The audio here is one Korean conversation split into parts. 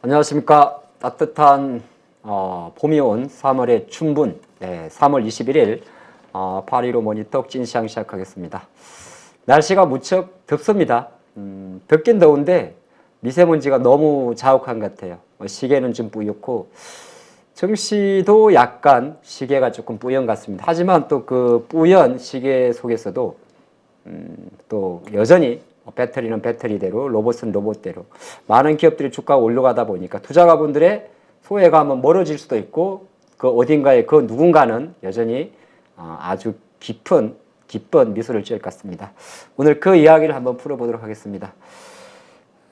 안녕하십니까. 따뜻한 봄이 온 3월의 춘분, 3월 21일 8.15 모니터 찐시황 시작하겠습니다. 날씨가 무척 덥습니다. 덥긴 더운데 미세먼지가 너무 자욱한 것 같아요. 시계는 좀 뿌옇고 정시도 약간 시계가 조금 뿌연 같습니다. 하지만 또 그 뿌연 시계 속에서도 또 여전히 배터리는 배터리대로, 로봇은 로봇대로 많은 기업들이 주가가 올라가다 보니까 투자가분들의 소외감은 멀어질 수도 있고 그 어딘가에 그 누군가는 여전히 아주 기쁜 미소를 지을 것 같습니다. 오늘 그 이야기를 한번 풀어보도록 하겠습니다.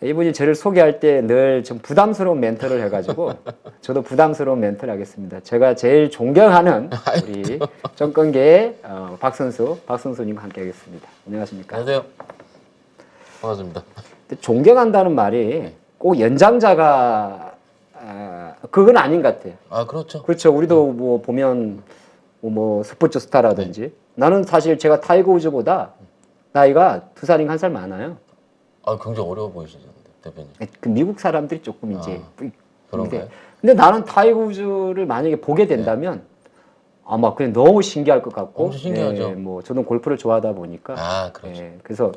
이분이 저를 소개할 때 늘 좀 부담스러운 멘트를 해가지고 저도 부담스러운 멘트를 하겠습니다. 제가 제일 존경하는 우리 정권계의 박선수님과 함께 하겠습니다. 안녕하십니까? 안녕하세요. 반갑습니다. 존경한다는 말이 꼭 연장자가 그건 아닌 것 같아요. 아, 그렇죠. 그렇죠. 우리도 뭐 보면 뭐 스포츠 스타라든지 나는 사실 제가 타이거 우즈보다 나이가 2살인가 1살 많아요. 아, 굉장히 어려워 보이시는데, 대표님. 그 미국 사람들이 조금 이제 그런가요? 근데 나는 타이거 우즈를 만약에 보게 된다면 아마 그냥 너무 신기할 것 같고 엄청 신기하죠. 뭐 저는 골프를 좋아하다 보니까 아, 그렇죠. 그래서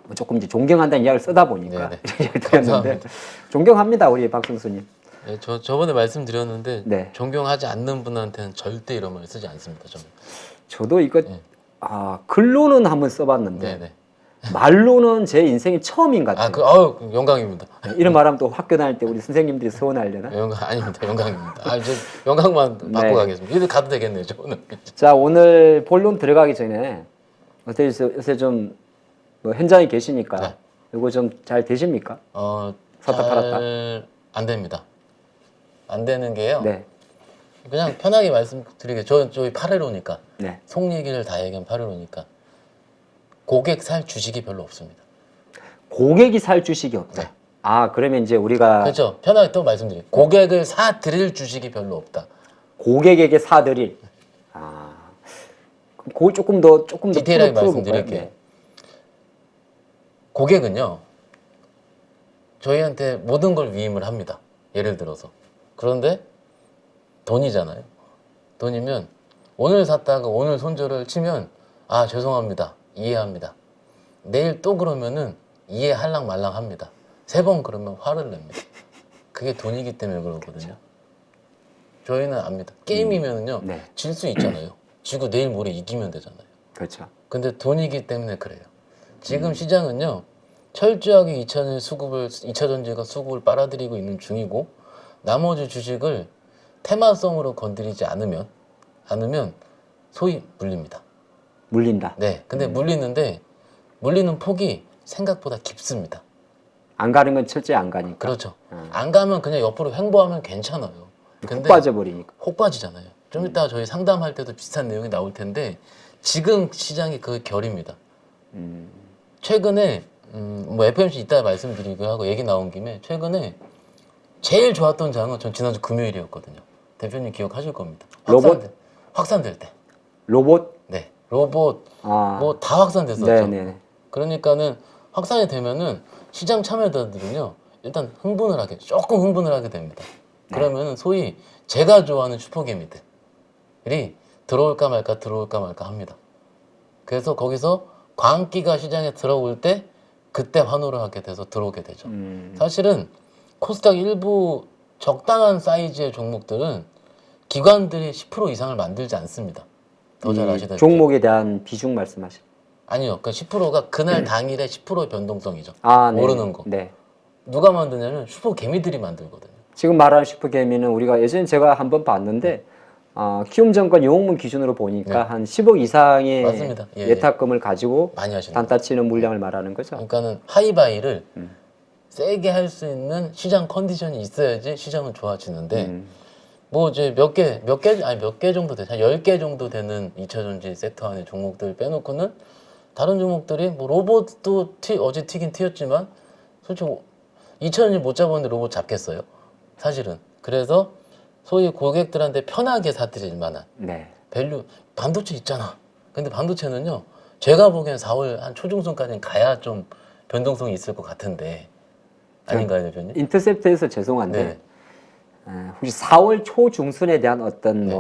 뭐 조금 이제 존경한다는 이야기를 쓰다 보니까 이렇게 드렸는데 감사합니다. 존경합니다 우리 박선수님. 네, 저번에 말씀드렸는데 네. 존경하지 않는 분한테는 절대 이런 말 쓰지 않습니다. 저는. 저도 이거 글로는 한번 써봤는데 네네. 말로는 제 인생이 처음인 것 같아요. 영광입니다. 이런 말하면 또 학교 다닐 때 우리 선생님들이 서운하려나? 아닙니다. 영광입니다. 저 영광만 받고 가겠습니다. 이제 가도 되겠네요, 저 오늘. 자, 오늘 본론 들어가기 전에 요새 좀 뭐 현장에 계시니까 이거 좀 잘 되십니까? 샀다 팔았다? 안 됩니다. 안 되는 게요. 네. 그냥 편하게 말씀드리게 저희 8회로니까 네. 속 얘기를 다 얘기한 8회로니까 고객 살 주식이 별로 없습니다. 고객이 살 주식이 없다. 네. 그러면 이제 우리가 그렇죠. 편하게 또 말씀드릴게요. 고객을 사드릴 주식이 별로 없다. 고객에게 사드릴. 그럼 조금 더 디테일하게 풀어볼까요? 말씀드릴게요. 네. 고객은요, 저희한테 모든 걸 위임을 합니다. 예를 들어서. 그런데 돈이잖아요. 돈이면 오늘 샀다가 오늘 손절을 치면 죄송합니다. 이해합니다. 내일 또 그러면은 이해할랑 말랑 합니다. 3번 그러면 화를 냅니다. 그게 돈이기 때문에 그러거든요. 저희는 압니다. 게임이면은요, 질 수 있잖아요. 지고 내일 모레 이기면 되잖아요. 그렇죠. 근데 돈이기 때문에 그래요. 지금 시장은요, 철저하게 2차전지가 수급을 빨아들이고 있는 중이고, 나머지 주식을 테마성으로 건드리지 않으면 소위 물립니다. 물린다. 네. 근데 물리는 폭이 생각보다 깊습니다. 안 가는 건 철저히 안 가니까. 그렇죠. 안 가면 그냥 옆으로 횡보하면 괜찮아요. 근데 훅 빠져버리니까. 혹 빠지잖아요. 좀 이따 저희 상담할 때도 비슷한 내용이 나올 텐데 지금 시장이 그 결입니다. 최근에 뭐 FMC 이따 말씀드리고 하고 얘기 나온 김에 최근에 제일 좋았던 장은 전 지난주 금요일이었거든요. 대표님 기억하실 겁니다. 확산될 때. 로봇? 네. 로봇 뭐 다 확산됐었죠. 네네. 그러니까는 확산이 되면은 시장 참여자들은요 일단 조금 흥분을 하게 됩니다. 그러면은 소위 제가 좋아하는 슈퍼개미들이 들어올까 말까 합니다. 그래서 거기서 광기가 시장에 들어올 때 그때 환호를 하게 돼서 들어오게 되죠. 사실은 코스닥 일부 적당한 사이즈의 종목들은 기관들이 10% 이상을 만들지 않습니다. 더 잘 아시다시피. 종목에 대한 비중 말씀하시죠. 아니요. 그 10%가 그날 당일의 10%의 변동성이죠. 네. 오르는 거. 네. 누가 만드냐면 슈퍼개미들이 만들거든요. 지금 말하는 슈퍼개미는 우리가 예전에 제가 한번 봤는데 키움증권 용문 기준으로 보니까 한 10억 이상의 맞습니다. 예탁금을 가지고 많이 하시는 단타 치는 물량을 말하는 거죠. 그러니까는 하이바이를 세게 할 수 있는 시장 컨디션이 있어야지 시장은 좋아지는데 뭐 이제 몇 개 정도 돼. 한 10개 정도 되는 2차전지 섹터 안에 종목들 빼놓고는 다른 종목들이 뭐 로봇도 어제 튀긴 튀었지만 솔직히 2차전지 못 잡았는데 로봇 잡겠어요? 사실은. 그래서 소위 고객들한테 편하게 사드릴 만한 밸류 반도체 있잖아. 근데 반도체는요. 제가 보기엔 4월 한 초중순까지는 가야 좀 변동성이 있을 것 같은데 아닌가요, 대표님? 인터셉트에서 죄송한데 네. 혹시 4월 초중순에 대한 어떤 네.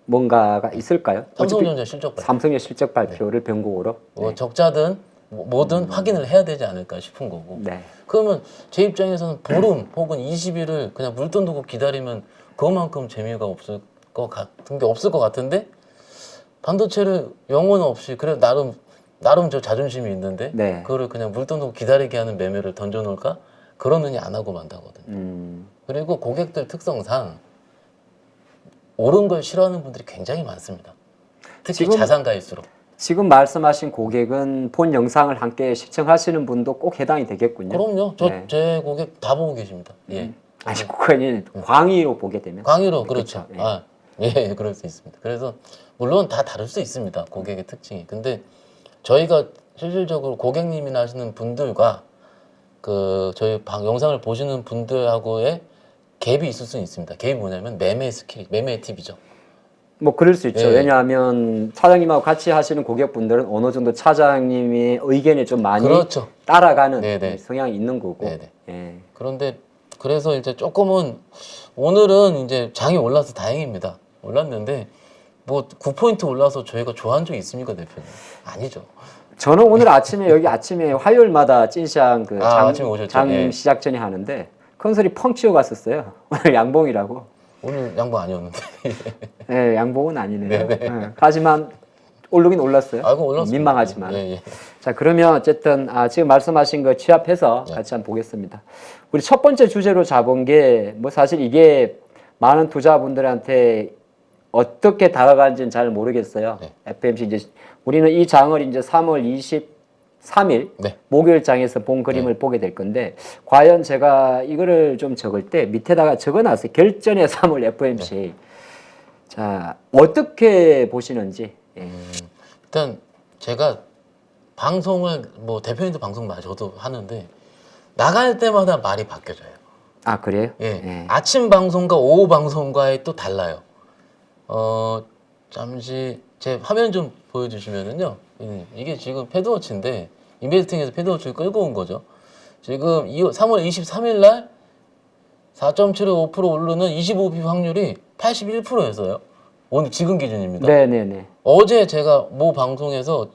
뭔가가 있을까요? 삼성전자 실적 발표. 삼성의 실적 발표를 변곡으로. 뭐 네. 적자든 뭐든 확인을 해야 되지 않을까 싶은 거고. 네. 그러면 제 입장에서는 보름 혹은 20일을 그냥 물돈 두고 기다리면 그것만큼 재미가 없을 것 같은 게 없을 것 같은데 반도체를 영혼 없이 그래 나름 저 자존심이 있는데 네. 그거를 그냥 물돈 두고 기다리게 하는 매매를 던져놓을까? 그러느니 안 하고 만다거든요. 그리고 고객들 특성상 옳은 걸 싫어하는 분들이 굉장히 많습니다. 특히 지금- 자산가일수록. 지금 말씀하신 고객은 본 영상을 함께 시청하시는 분도 꼭 해당이 되겠군요. 그럼요. 네. 제 고객 다 보고 계십니다. 예. 아니 그거는 광의로 보게 되면. 광의로 그렇죠. 그렇죠. 예. 아, 예, 그럴 수 있습니다. 그래서 물론 다 다를 수 있습니다. 고객의 특징이. 근데 저희가 실질적으로 고객님이나 하시는 분들과 그 저희 영상을 보시는 분들하고의 갭이 있을 수는 있습니다. 갭이 뭐냐면 매매 스킬, 매매 팁이죠. 뭐 그럴 수 있죠. 네. 왜냐하면 차장님하고 같이 하시는 고객분들은 어느 정도 차장님의 의견에 좀 많이 그렇죠. 따라가는 네네. 성향이 있는 거고. 네네. 예. 그런데 그래서 이제 조금은 오늘은 이제 장이 올라서 다행입니다. 올랐는데 뭐 9포인트 올라서 저희가 좋아한 적이 있습니까, 대표님? 아니죠. 저는 오늘 아침에 여기 아침에 화요일마다 찐시장 그 아침에 오셨죠? 장 예. 시작 전에 하는데 큰 소리 펑 치고 갔었어요. 오늘 양봉이라고. 오늘 양보 아니었는데. 예, 양봉은 아니네요. 네네. 예, 하지만 오르긴 올랐어요. 아, 그거 올랐습니다. 민망하지만. 예, 예. 자, 그러면 어쨌든 지금 말씀하신 거 취합해서 네. 같이 한번 보겠습니다. 우리 첫 번째 주제로 잡은 게 뭐 사실 이게 많은 투자분들한테 어떻게 다가가는지는 잘 모르겠어요. 네. FMC 이제 우리는 이 장을 이제 3월 23일 네. 목요일 장에서 본 그림을 보게 될 건데 과연 제가 이거를 좀 적을 때 밑에다가 적어놨어요. 결전의 3월 FMC. 네. 자, 어떻게 보시는지. 예. 일단 제가 방송을 뭐 대표님도 방송 많이 저도 하는데 나갈 때마다 말이 바뀌어져요. 아, 그래요? 예. 예. 아침 방송과 오후 방송과의 또 달라요. 잠시 제 화면 좀 보여주시면은요. 이게 지금 패드워치인데 인베스팅에서 패드워치를 끌고 온 거죠. 지금 3월 23일 날 4.75% 오르는 25bp 확률이 81%였어요. 오늘 지금 기준입니다. 네네네. 어제 제가 모 방송에서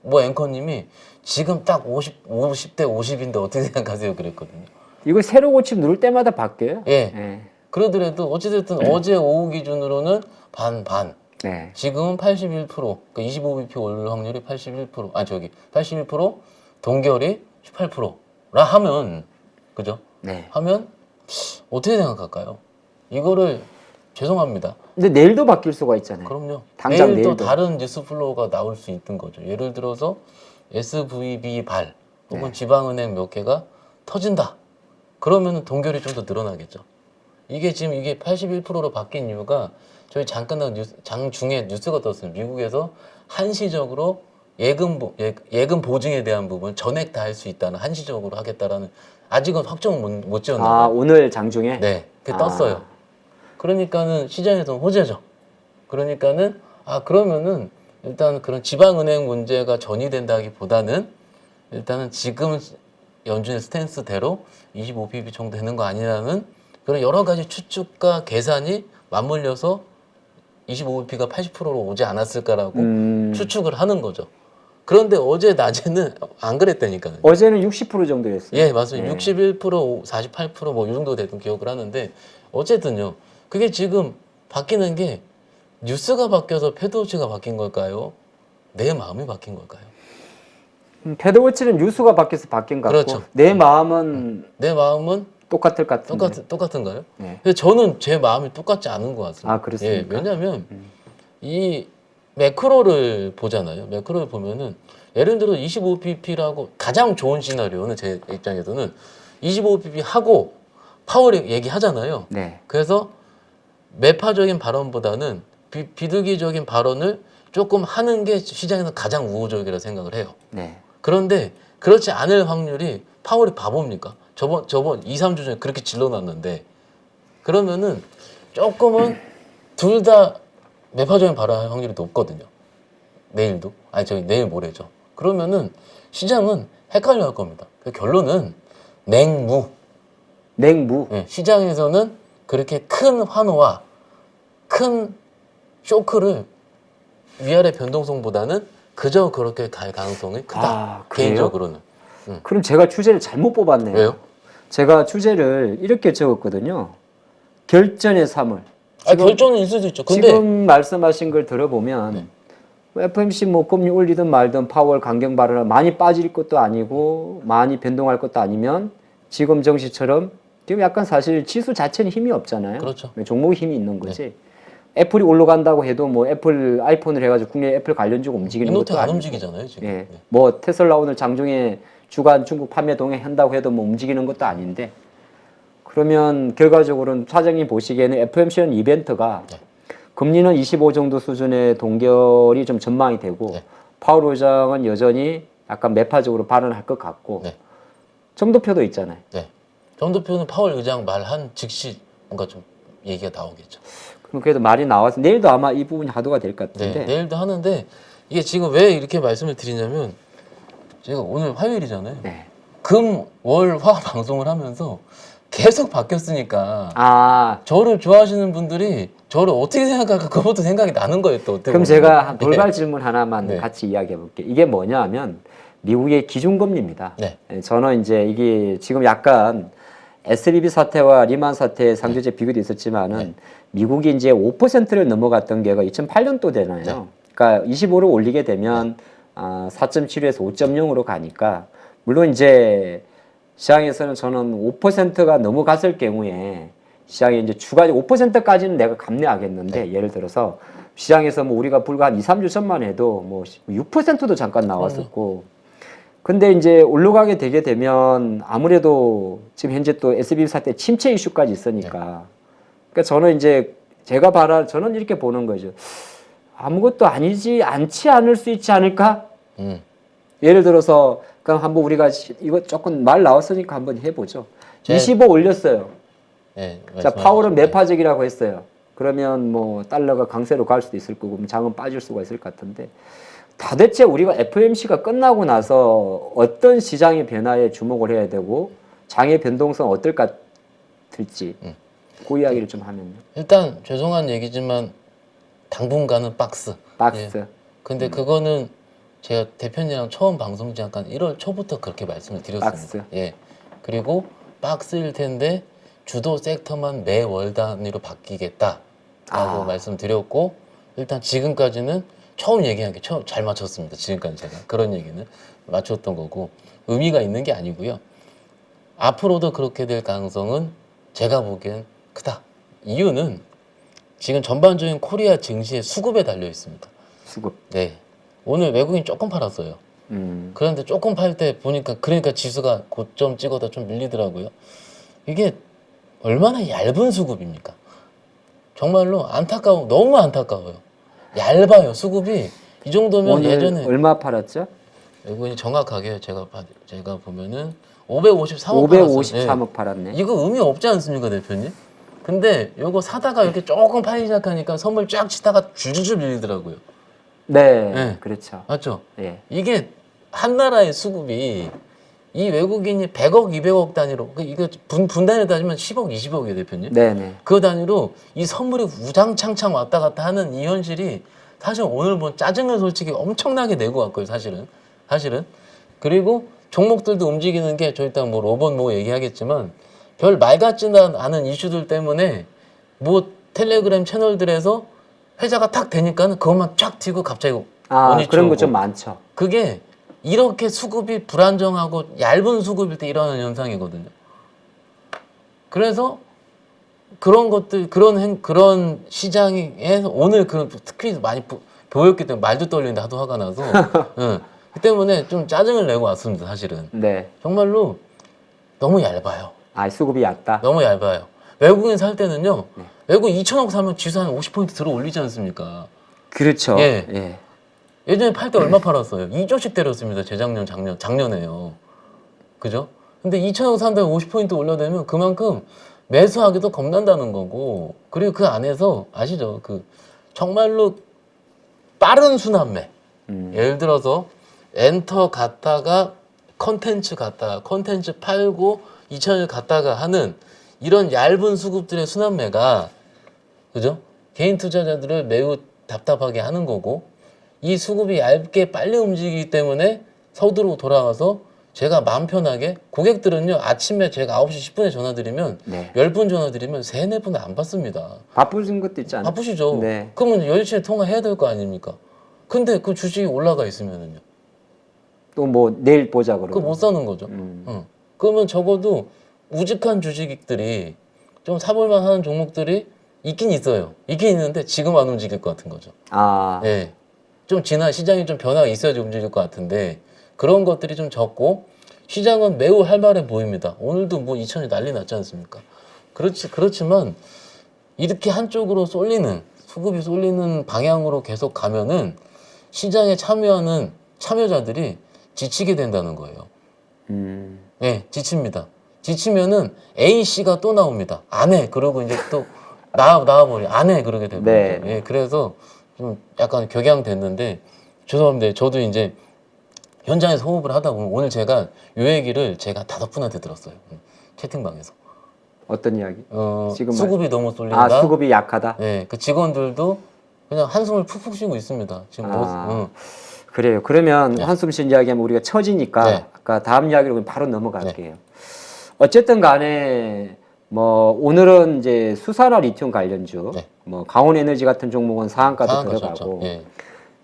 모 앵커님이 지금 딱 50대 50인데 어떻게 생각하세요? 그랬거든요. 이거 새로 고침 누를 때마다 바뀌어요? 예. 예. 그러더라도 어찌됐든 어제 오후 기준으로는 반. 네. 지금은 81%, 그러니까 25bp 오를 확률이 81%, 동결이 18%라 하면, 그죠? 네. 하면 어떻게 생각할까요? 이거를 죄송합니다. 근데 내일도 바뀔 수가 있잖아요. 그럼요. 당장 내일 또 내일도. 다른 뉴스 플로우가 나올 수 있는 거죠. 예를 들어서 SVB 발 혹은 네. 지방은행 몇 개가 터진다. 그러면은 동결이 좀 더 늘어나겠죠. 이게 지금 이게 81%로 바뀐 이유가 저희 장 끝나고 장 중에 뉴스가 떴어요. 미국에서 한시적으로 예금 보증에 대한 부분 전액 다 할 수 있다는 한시적으로 하겠다라는 아직은 확정은 못 지었나 봐요. 오늘 장중에? 네, 그게 떴어요. 그러니까는 시장에서는 호재죠. 그러니까는 그러면은 일단 그런 지방은행 문제가 전이된다기보다는 일단은 지금 연준의 스탠스대로 25bp 정도 되는 거 아니라는 그런 여러 가지 추측과 계산이 맞물려서 25bp가 80%로 오지 않았을까라고 추측을 하는 거죠. 그런데 어제 낮에는 안 그랬다니까요. 어제는 60% 정도였어요. 예, 맞아요. 예. 61%, 48% 이 정도 됐던 기억을 하는데 어쨌든요. 그게 지금 바뀌는 게 뉴스가 바뀌어서 패드워치가 바뀐 걸까요? 내 마음이 바뀐 걸까요? 패드워치는 뉴스가 바뀌어서 바뀐 것 같고 그렇죠. 내 마음은 내 마음은 똑같을 것 같은데. 똑같은가요? 네. 근데 저는 제 마음이 똑같지 않은 것 같습니다. 그렇습니까? 예, 왜냐하면 이 매크로를 보잖아요. 매크로를 보면은 예를 들어 25pp라고 가장 좋은 시나리오는 제 입장에서는 25pp 하고 파월이 얘기하잖아요. 네. 그래서 매파적인 발언보다는 비둘기적인 발언을 조금 하는 게 시장에서 가장 우호적이라고 생각을 해요. 네. 그런데 그렇지 않을 확률이 파월이 바보입니까? 저번 2, 3주 전에 그렇게 질러놨는데 그러면은 조금은 둘 다 매파적인 발언할 확률이 높거든요. 내일도? 내일 모레죠. 그러면은 시장은 헷갈려 할 겁니다. 결론은 냉무. 냉무. 예, 시장에서는 그렇게 큰 환호와 큰 쇼크를 위아래 변동성보다는 그저 그렇게 갈 가능성이 크다. 아, 그래요? 개인적으로는. 그럼 제가 주제를 잘못 뽑았네요. 왜요? 제가 주제를 이렇게 적었거든요. 결전의 3월. 결정은 있을 수 있죠. 근데 지금 말씀하신 걸 들어보면 FOMC 뭐 금리 올리든 말든 파월 강경 발언을 많이 빠질 것도 아니고 많이 변동할 것도 아니면 지금 정시처럼 지금 약간 사실 지수 자체는 힘이 없잖아요. 그렇죠. 종목이 힘이 있는 거지. 애플이 올라간다고 해도 뭐 애플 아이폰을 해가지고 국내 애플 관련주가 움직이는 이노트 것도 안 아니고. 움직이잖아요 지금. 예. 뭐 테슬라 오늘 장중에 주간 중국 판매 동행한다고 해도 뭐 움직이는 것도 아닌데 그러면 결과적으로는 사장님 보시기에는 FOMC는 이벤트가 금리는 25 정도 수준의 동결이 좀 전망이 되고 파월 의장은 여전히 약간 매파적으로 발언할 것 같고 점도표도 있잖아요. 네. 점도표는 파월 의장 말한 즉시 뭔가 좀 얘기가 나오겠죠. 그럼 그래도 말이 나와서 내일도 아마 이 부분이 화두가 될 것 같은데. 네, 내일도 하는데 이게 지금 왜 이렇게 말씀을 드리냐면 제가 오늘 화요일이잖아요. 네. 금, 월, 화 방송을 하면서 계속 바뀌었으니까 아, 저를 좋아하시는 분들이 저를 어떻게 생각할까 그것도 생각이 나는 거예요. 또 어떻게 그럼 보면. 제가 한 돌발 네. 질문 하나만 네. 같이 이야기해 볼게요. 이게 뭐냐 하면 미국의 기준금리입니다. 네. 저는 이제 이게 지금 약간 SVB 사태와 리만 사태의 상대적 비교도 있었지만은 미국이 이제 5%를 넘어갔던 게가 2008년도 되나요? 그러니까 25를 올리게 되면 4.75에서 5.0으로 가니까 물론 이제 시장에서는 저는 5%가 넘어갔을 경우에 시장에 이제 주가지 5%까지는 내가 감내하겠는데 예를 들어서 시장에서 뭐 우리가 불과 한 2, 3주 전만 해도 뭐 6%도 잠깐 나왔었고 근데 이제 올라가게 되게 되면 아무래도 지금 현재 또 SVB 사태 침체 이슈까지 있으니까 그러니까 저는 이제 저는 이렇게 보는 거죠. 아무것도 아니지 않지 않을 수 있지 않을까? 예를 들어서 그럼 한번 우리가 이거 조금 말 나왔으니까 한번 해보죠. 25 올렸어요. 네, 자, 파월은 매파적이라고 했어요. 그러면 뭐 달러가 강세로 갈 수도 있을 거고 장은 빠질 수가 있을 것 같은데 도대체 우리가 FOMC가 끝나고 나서 어떤 시장의 변화에 주목을 해야 되고 장의 변동성 어떨 것 같을지 그 이야기를 좀 하면요. 일단 죄송한 얘기지만 당분간은 박스. 박스. 예. 근데 그거는 제가 대표님이랑 처음 방송 잠깐 1월 초부터 그렇게 말씀을 드렸습니다. 박스. 예. 그리고 박스일 텐데 주도 섹터만 매월 단위로 바뀌겠다라고 말씀드렸고 일단 지금까지는 처음 얘기한 게 잘 맞췄습니다. 지금까지 제가 그런 얘기는 맞췄던 거고 의미가 있는 게 아니고요. 앞으로도 그렇게 될 가능성은 제가 보기엔 크다. 이유는 지금 전반적인 코리아 증시의 수급에 달려 있습니다. 수급. 네. 오늘 외국인 조금 팔았어요. 그런데 조금 팔 때 보니까 그러니까 지수가 고점 찍어다 좀 밀리더라고요. 이게 얼마나 얇은 수급입니까? 정말로 너무 안타까워요. 얇아요, 수급이. 이 정도면 오늘 예전에 얼마 팔았죠? 외국인이 정확하게 제가 보면은 553억 팔았어요. 553억 팔았네. 이거 의미 없지 않습니까, 대표님? 근데 요거 사다가 이렇게 조금 팔기 시작하니까 선물 쫙 치다가 줄줄 밀리더라고요. 네, 그렇죠. 맞죠? 예. 이게 한 나라의 수급이 이 외국인이 100억, 200억 단위로 이거 분단위로 따지면 10억, 20억이에요, 대표님. 네네. 그 단위로 이 선물이 우장창창 왔다 갔다 하는 이 현실이 사실 오늘 본 짜증을 솔직히 엄청나게 내고 왔고요, 사실은. 그리고 종목들도 움직이는 게 저 일단 뭐 로봇 뭐 얘기하겠지만 별 말 같지는 않은 이슈들 때문에 뭐 텔레그램 채널들에서 회자가 탁 되니까는 그것만 쫙 튀고 갑자기 원위치 그런 거 오고. 좀 많죠. 그게 이렇게 수급이 불안정하고 얇은 수급일 때 일어나는 현상이거든요. 그래서 그런 것들 그런 시장에 오늘 특히 많이 보였기 때문에 말도 떨리는데 하도 화가 나서 그 때문에 좀 짜증을 내고 왔습니다. 사실은 네. 정말로 너무 얇아요. 수급이 얕다. 너무 얇아요. 외국인 살 때는요. 외국인 2천억 사면 지수 한 50포인트 들어 올리지 않습니까? 그렇죠. 예. 예. 예전에 팔 때 얼마 팔았어요? 2조씩 때렸습니다. 작년에요. 그죠? 근데 2천억 산다고 50포인트 올려대면 그만큼 매수하기도 겁난다는 거고, 그리고 그 안에서 아시죠? 정말로 빠른 순환매. 예를 들어서 엔터 갔다가 컨텐츠 갔다가 컨텐츠 팔고 2천을 갔다가 하는 이런 얇은 수급들의 순환매가 그죠? 개인 투자자들을 매우 답답하게 하는 거고 이 수급이 얇게 빨리 움직이기 때문에 서두로 돌아와서 제가 마음 편하게 고객들은요 아침에 제가 9시 10분에 전화드리면 네. 10분 전화드리면 3, 4분은 안 받습니다. 바쁘신 것도 있지 않아요? 바쁘시죠? 네. 그러면 10시에 통화해야 될 거 아닙니까? 근데 그 주식이 올라가 있으면은요. 또 뭐 내일 보자 그러고. 그거 못 사는 거죠. 그러면 적어도 우직한 주식들이 좀 사볼만 하는 종목들이 있긴 있어요. 있긴 있는데 지금 안 움직일 것 같은 거죠. 아, 예. 좀 지난 시장이 좀 변화가 있어야지 움직일 것 같은데 그런 것들이 좀 적고 시장은 매우 활발해 보입니다. 오늘도 뭐 2천이 난리 났지 않습니까? 그렇지만 이렇게 한쪽으로 쏠리는 수급이 쏠리는 방향으로 계속 가면은 시장에 참여하는 참여자들이 지치게 된다는 거예요. 네, 지칩니다. 지치면은 A 씨가 또 나옵니다. 안 해. 그러고 이제 또 나와버려. 안 해. 그러게 됩니다. 네. 예, 그래서 좀 약간 격양됐는데 죄송합니다. 저도 이제 현장에서 호흡을 하다 보면 오늘 제가 요 얘기를 제가 5분한테 들었어요. 채팅방에서. 어떤 이야기? 지금 수급이 너무 쏠린다. 아, 수급이 약하다. 네, 그 직원들도 그냥 한숨을 푹푹 쉬고 있습니다. 지금 그래요. 그러면 네. 한숨 쉰 이야기하면 우리가 처지니까 네. 아까 다음 이야기로 그냥 바로 넘어갈게요. 어쨌든 간에 뭐 오늘은 이제 수산화 리튬 관련주, 네. 뭐 강원에너지 같은 종목은 상한가도 상한가 들어가고 좋죠. 예.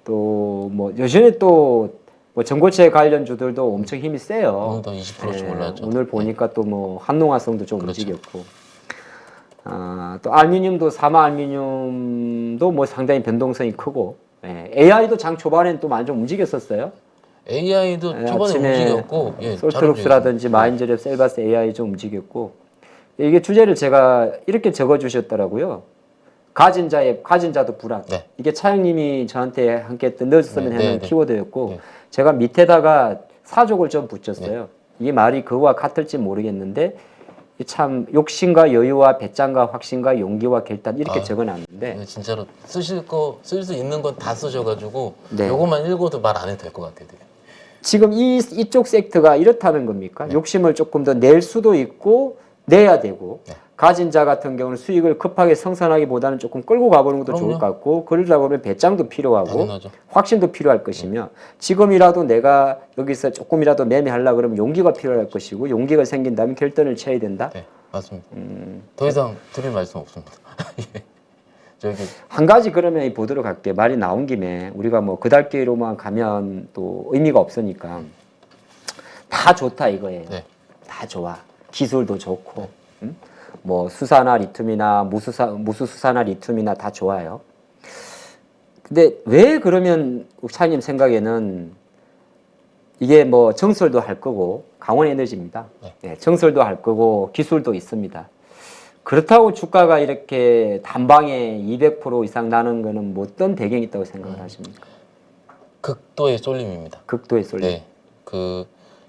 또 뭐 여전히 또 뭐 전고체 관련주들도 엄청 힘이 세요. 오늘도 20%씩 예, 올랐죠. 오늘 보니까 또 뭐 한농화성도 좀 그렇죠. 움직였고, 또 알루미늄도 사마 알루미늄도 뭐 상당히 변동성이 크고, AI도 장 초반에는 또 많이 좀 움직였었어요. AI도 초반에 아침에 움직였고, 예, 솔트룩스라든지 마인즈랩, 셀바스 AI 좀 움직였고, 이게 주제를 제가 이렇게 적어주셨더라고요. 가진 자도 불안. 네. 이게 차영님이 저한테 함께 넣었으면 네, 하는 네, 네. 키워드였고, 네. 제가 밑에다가 사족을 좀 붙였어요. 이게 말이 그거와 같을지 모르겠는데, 참 욕심과 여유와 배짱과 확신과 용기와 결단 이렇게 적어놨는데, 네, 진짜로 쓸 수 있는 건 다 쓰셔가지고 네. 요것만 읽어도 말 안 해도 될 것 같아요. 되게. 지금 이쪽 섹터가 이렇다는 겁니까? 네. 욕심을 조금 더 낼 수도 있고 내야 되고, 네. 가진 자 같은 경우는 수익을 급하게 성산하기보다는 조금 끌고 가보는 것도 그럼요. 좋을 것 같고, 그러다 보면 배짱도 필요하고 당연하죠. 확신도 필요할 것이며, 지금이라도 내가 여기서 조금이라도 매매하려고 그러면 용기가 필요할 것이고, 용기가 생긴다면 결단을 쳐야 된다. 네, 맞습니다. 더 이상 드릴 말씀 없습니다. 예. 저기 한 가지 그러면 보도록 할게. 말이 나온 김에 우리가 뭐 그달기로만 가면 또 의미가 없으니까 다 좋다 이거예요. 네. 다 좋아. 기술도 좋고, 뭐 수산화 리튬이나 무수 수산화 리튬이나 다 좋아요. 근데 왜 그러면 차님 생각에는 이게 뭐 정설도 할 거고 강원에너지입니다. 네, 정설도 할 거고 기술도 있습니다. 그렇다고 주가가 이렇게 단방에 200% 이상 나는 거는 뭐 어떤 배경이 있다고 생각을 하십니까? 극도의 쏠림입니다. 극도의 쏠림. 네,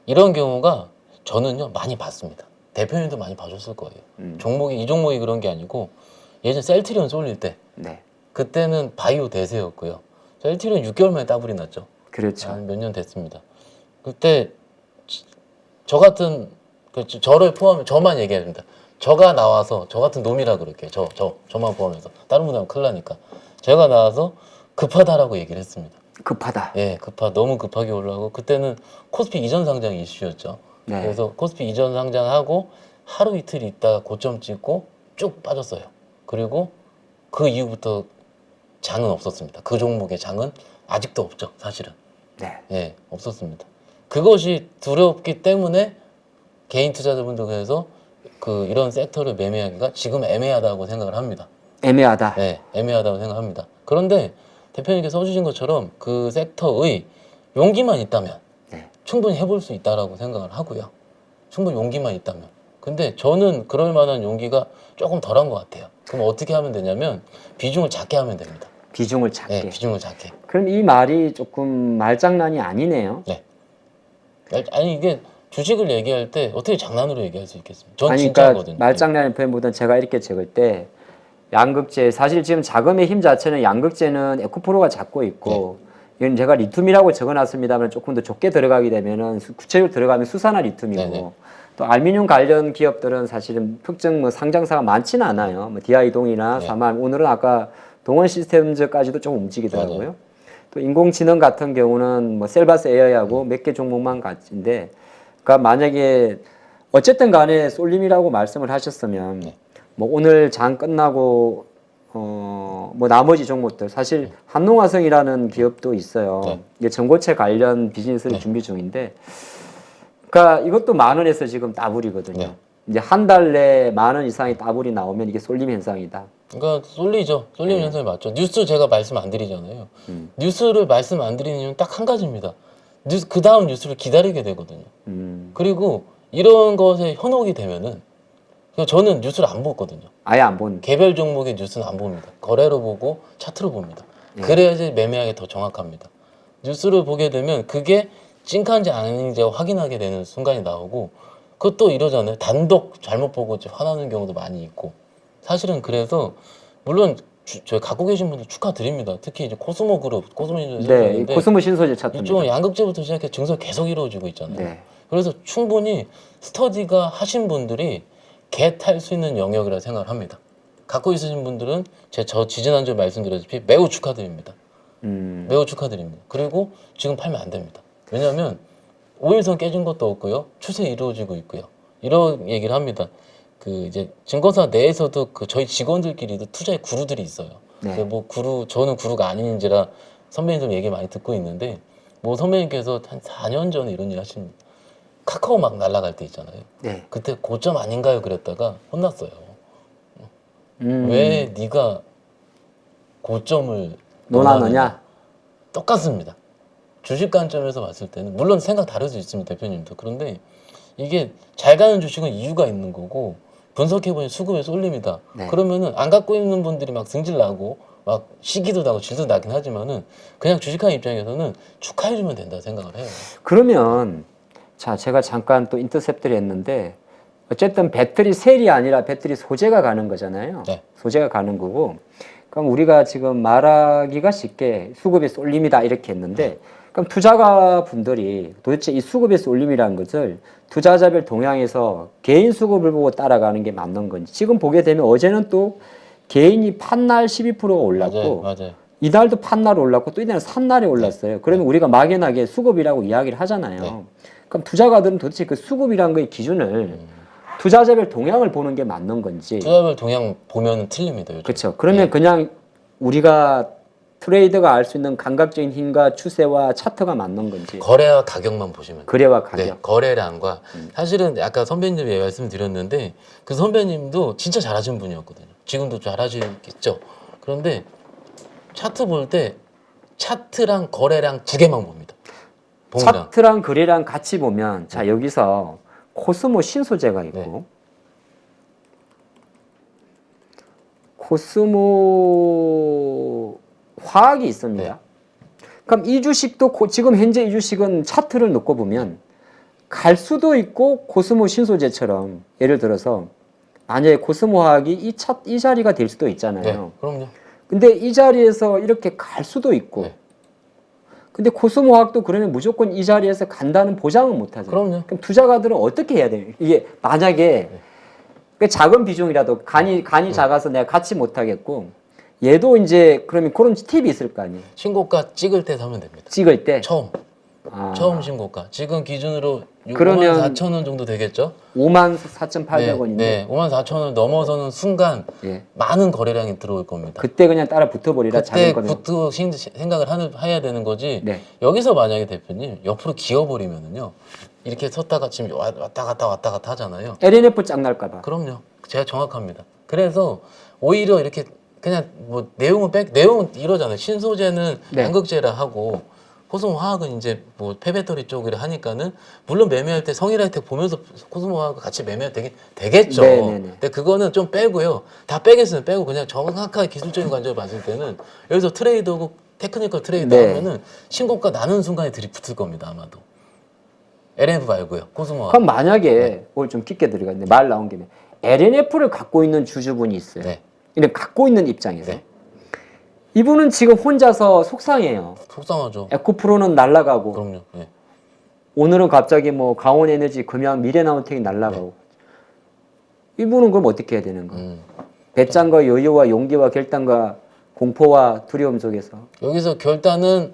이런 경우가 저는요 많이 봤습니다. 대표님도 많이 봐줬을 거예요. 이 종목이 그런 게 아니고 예전 셀트리온 쏠릴 때 네, 그때는 바이오 대세였고요. 셀트리온 6개월 만에 따블이 났죠. 그렇죠. 한 몇 년 됐습니다. 그때 저 같은 저를 포함해 저만 얘기합니다. 저가 나와서 저 같은 놈이라 그럴게요. 저만 포함해서 다른 분들은 큰일 나니까 제가 나와서 급하다라고 얘기를 했습니다. 급하다. 예, 너무 급하게 올라가고 그때는 코스피 이전 상장 이슈였죠. 네. 그래서 코스피 이전 상장하고 하루 이틀 있다가 고점 찍고 쭉 빠졌어요. 그리고 그 이후부터 장은 없었습니다. 그 종목의 장은 아직도 없죠, 사실은. 네. 예, 없었습니다. 그것이 두렵기 때문에 개인 투자자분들께서 이런 섹터를 매매하기가 지금 애매하다고 생각을 합니다. 애매하다. 네, 애매하다고 생각합니다. 그런데 대표님께서 써주신 것처럼 그 섹터의 용기만 있다면 네. 충분히 해볼 수 있다라고 생각을 하고요. 충분히 용기만 있다면. 근데 저는 그럴 만한 용기가 조금 덜한 것 같아요. 그럼 어떻게 하면 되냐면 비중을 작게 하면 됩니다. 비중을 작게. 네, 비중을 작게. 그럼 이 말이 조금 말장난이 아니네요. 네. 아니 이게 주식을 얘기할 때 어떻게 장난으로 얘기할 수 있겠습니까? 전 아니, 진짜거든요. 말장난의 표현보다는 제가 이렇게 적을 때 양극재 사실 지금 자금의 힘 자체는 양극재는 에코프로가 잡고 있고 이건 제가 리튬이라고 적어놨습니다만 조금 더 좁게 들어가게 되면은 구체적으로 들어가면 수산화 리튬이고 네네. 또 알루미늄 관련 기업들은 사실은 특정 뭐 상장사가 많지는 않아요. 뭐 DI동이나 네. 사마 오늘은 아까 동원 시스템즈까지도 좀 움직이더라고요. 맞아요. 또 인공지능 같은 경우는 뭐 셀바스 AI하고 몇 개 종목만 같은데, 그러니까 만약에 어쨌든 간에 쏠림이라고 말씀을 하셨으면 네. 뭐 오늘 장 끝나고 뭐 나머지 종목들 사실 한농화성이라는 기업도 있어요. 네. 이게 전고체 관련 비즈니스를 네. 준비 중인데, 그러니까 이것도 10,000원에서 지금 따블이거든요. 네. 이제 한 달 내에 10,000원 이상의 따블이 나오면 이게 쏠림 현상이다. 그러니까 쏠리죠. 쏠림 현상이 맞죠. 뉴스 제가 말씀 안 드리잖아요. 뉴스를 말씀 안 드리는 이유는 딱 한 가지입니다. 뉴스 그 다음 뉴스를 기다리게 되거든요. 그리고 이런 것에 현혹이 되면은 그러니까 저는 뉴스를 안 보거든요. 아예 안 본. 개별 종목의 뉴스는 안 봅니다. 거래로 보고 차트로 봅니다. 그래야지 매매하기 더 정확합니다. 뉴스를 보게 되면 그게 찐칸지 아닌지 확인하게 되는 순간이 나오고, 그것도 이러잖아요. 단독 잘못 보고 이제 화나는 경우도 많이 있고. 사실은 그래서 물론 저희 갖고 계신 분들 축하드립니다. 특히 이제 코스모 그룹, 코스모 인증 네, 코스모 신소재 차트입니다. 이쪽은 양극재부터 시작해 증설 계속 이루어지고 있잖아요. 네. 그래서 충분히 스터디가 하신 분들이 겟할 수 있는 영역이라 생각을 합니다. 갖고 있으신 분들은 저 지지난주에 말씀드렸다시피 매우 축하드립니다. 매우 축하드립니다. 그리고 지금 팔면 안 됩니다. 왜냐하면 5일선 깨진 것도 없고요. 추세 이루어지고 있고요. 이런 얘기를 합니다. 그 이제 증권사 내에서도 그 저희 직원들끼리도 투자의 구루들이 있어요. 네. 뭐 저는 구루가 아닌지라 선배님들 얘기 많이 듣고 있는데, 뭐 선배님께서 한 4년 전에 이런 일 하신 카카오 막 날아갈 때 있잖아요. 네. 그때 고점 아닌가요? 그랬다가 혼났어요. 왜 네가 고점을 논하느냐? 똑같습니다. 주식 관점에서 봤을 때는 물론 생각 다를 수 있습니다, 대표님도. 그런데 이게 잘 가는 주식은 이유가 있는 거고, 분석해보니 수급의 쏠림이다. 네. 그러면은 안 갖고 있는 분들이 막 승질 나고 막 시기도 나고 질도 나긴 하지만은 그냥 주식하는 입장에서는 축하해주면 된다 생각을 해요. 그러면 자, 제가 잠깐 또 인터셉트를 했는데 어쨌든 배터리 셀이 아니라 배터리 소재가 가는 거잖아요. 네. 소재가 가는 거고, 그럼 우리가 지금 말하기가 쉽게 수급의 쏠림이다 이렇게 했는데, 그럼 투자가 분들이 도대체 이 수급의 쏠림이라는 것을 투자자별 동향에서 개인 수급을 보고 따라가는 게 맞는 건지, 지금 보게 되면 어제는 또 개인이 판날 12%가 올랐고, 맞아요. 이달도 판날 올랐고 또 이날은 산날에 올랐어요. 그러면 우리가 막연하게 수급이라고 이야기를 하잖아요. 네. 그럼 투자가들은 도대체 그 수급이라는 거의 기준을 투자자별 동향을 보는 게 맞는 건지. 투자별 동향 보면 틀립니다. 요즘. 그렇죠. 그러면 그냥 우리가 트레이더가 알 수 있는 감각적인 힘과 추세와 차트가 맞는 건지. 거래와 가격만 보시면 돼요. 거래와 가격. 네, 거래량과 사실은 아까 선배님 말씀드렸는데 그 선배님도 진짜 잘하시는 분이었거든요. 지금도 잘하시겠죠. 그런데 차트 볼 때 차트랑 거래량 두 개만 봅니다. 봉당. 차트랑 거래량 같이 보면, 자, 여기서 코스모 신소재가 있고, 네. 코스모 화학이 있습니다. 네. 그럼 이 주식도 지금 현재 이 주식은 차트를 놓고 보면 갈 수도 있고, 코스모 신소재처럼 예를 들어서 만약에 코스모 화학이 이 자리가 될 수도 있잖아요. 네, 그럼요. 근데 이 자리에서 이렇게 갈 수도 있고, 네. 근데 코스모 화학도 그러면 무조건 이 자리에서 간다는 보장은 못 하죠. 그럼요. 그럼 투자가들은 어떻게 해야 돼요? 이게 만약에 그 작은 비중이라도 간이 작아서 내가 같이 못 하겠고, 얘도 이제 그러면 그런 팁이 있을 거 아니에요. 신고가 찍을 때 사면 됩니다. 찍을 때 처음 아, 신고가. 지금 기준으로 그러면 54,000원 정도 되겠죠? 54,800원인데 네, 54,000원 넘어서는 순간 예. 많은 거래량이 들어올 겁니다. 그때 그냥 따라 붙어버리라. 작은 거면. 그때부터 생각을 해야 되는 거지. 네. 여기서 만약에 대표님 옆으로 기어버리면은요, 이렇게 섰다가 지금 왔다 갔다 하잖아요. LNF 짱 날까봐. 그럼요. 제가 정확합니다. 그래서 오히려 이렇게 그냥 뭐 내용은 이러잖아요. 신소재는 네. 양극재라 하고 코스모 화학은 이제 뭐 폐배터리 쪽이라 하니까는 물론 매매할 때 성일하이텍 보면서 코스모 화학 같이 매매해도 되겠죠. 네네네. 근데 그거는 좀 빼고요. 다 빼겠으면 빼고 그냥 정확하게 기술적인 관점을 봤을 때는 여기서 트레이더고 테크니컬 트레이더 네. 하면은 신고가 나는 순간에 들이붙을 겁니다. 아마도. LNF 말고요. 코스모 화학. 그럼 만약에 오늘 좀 깊게 들어갔는데 말 나온 김에 LNF를 갖고 있는 주주분이 있어요. 네. 근데 갖고 있는 입장에서 네. 이분은 지금 혼자서 속상해요. 속상하죠. 에코프로는 날아가고 그럼요. 예. 오늘은 갑자기 뭐 강원에너지, 금양, 미래나운텍이 날아가고 이분은 그럼 어떻게 해야 되는 거야? 배짱과 여유와 용기와 결단과 공포와 두려움 속에서 여기서 결단은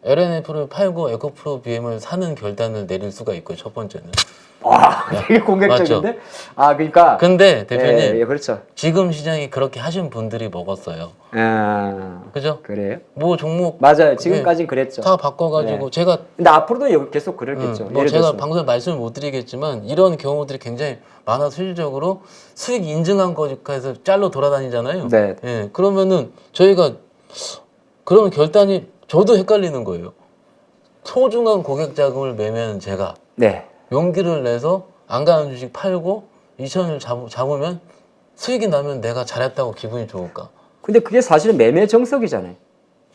LNF를 팔고 에코프로 BM을 사는 결단을 내릴 수가 있고요. 첫 번째는. 와 되게 공격적인데? 아 그러니까 근데 대표님 예, 그렇죠. 지금 시장이 그렇게 하신 분들이 먹었어요. 아 그죠? 그래요? 뭐 종목 맞아요. 지금까지는 그랬죠. 다 바꿔가지고 네. 제가 근데 앞으로도 여기 계속 그렇겠죠. 뭐 예를 제가 들어서 방송에 말씀을 못 드리겠지만 이런 경우들이 굉장히 많아서 실질적으로 수익 인증한 거에서 짤로 돌아다니잖아요. 네. 예, 그러면은 저희가 그런 결단이 저도 헷갈리는 거예요. 소중한 고객 자금을 매매하는 제가 네. 용기를 내서 안 가는 주식 팔고 2천을 잡으면 수익이 나면 내가 잘했다고 기분이 좋을까? 근데 그게 사실은 매매 정석이잖아요.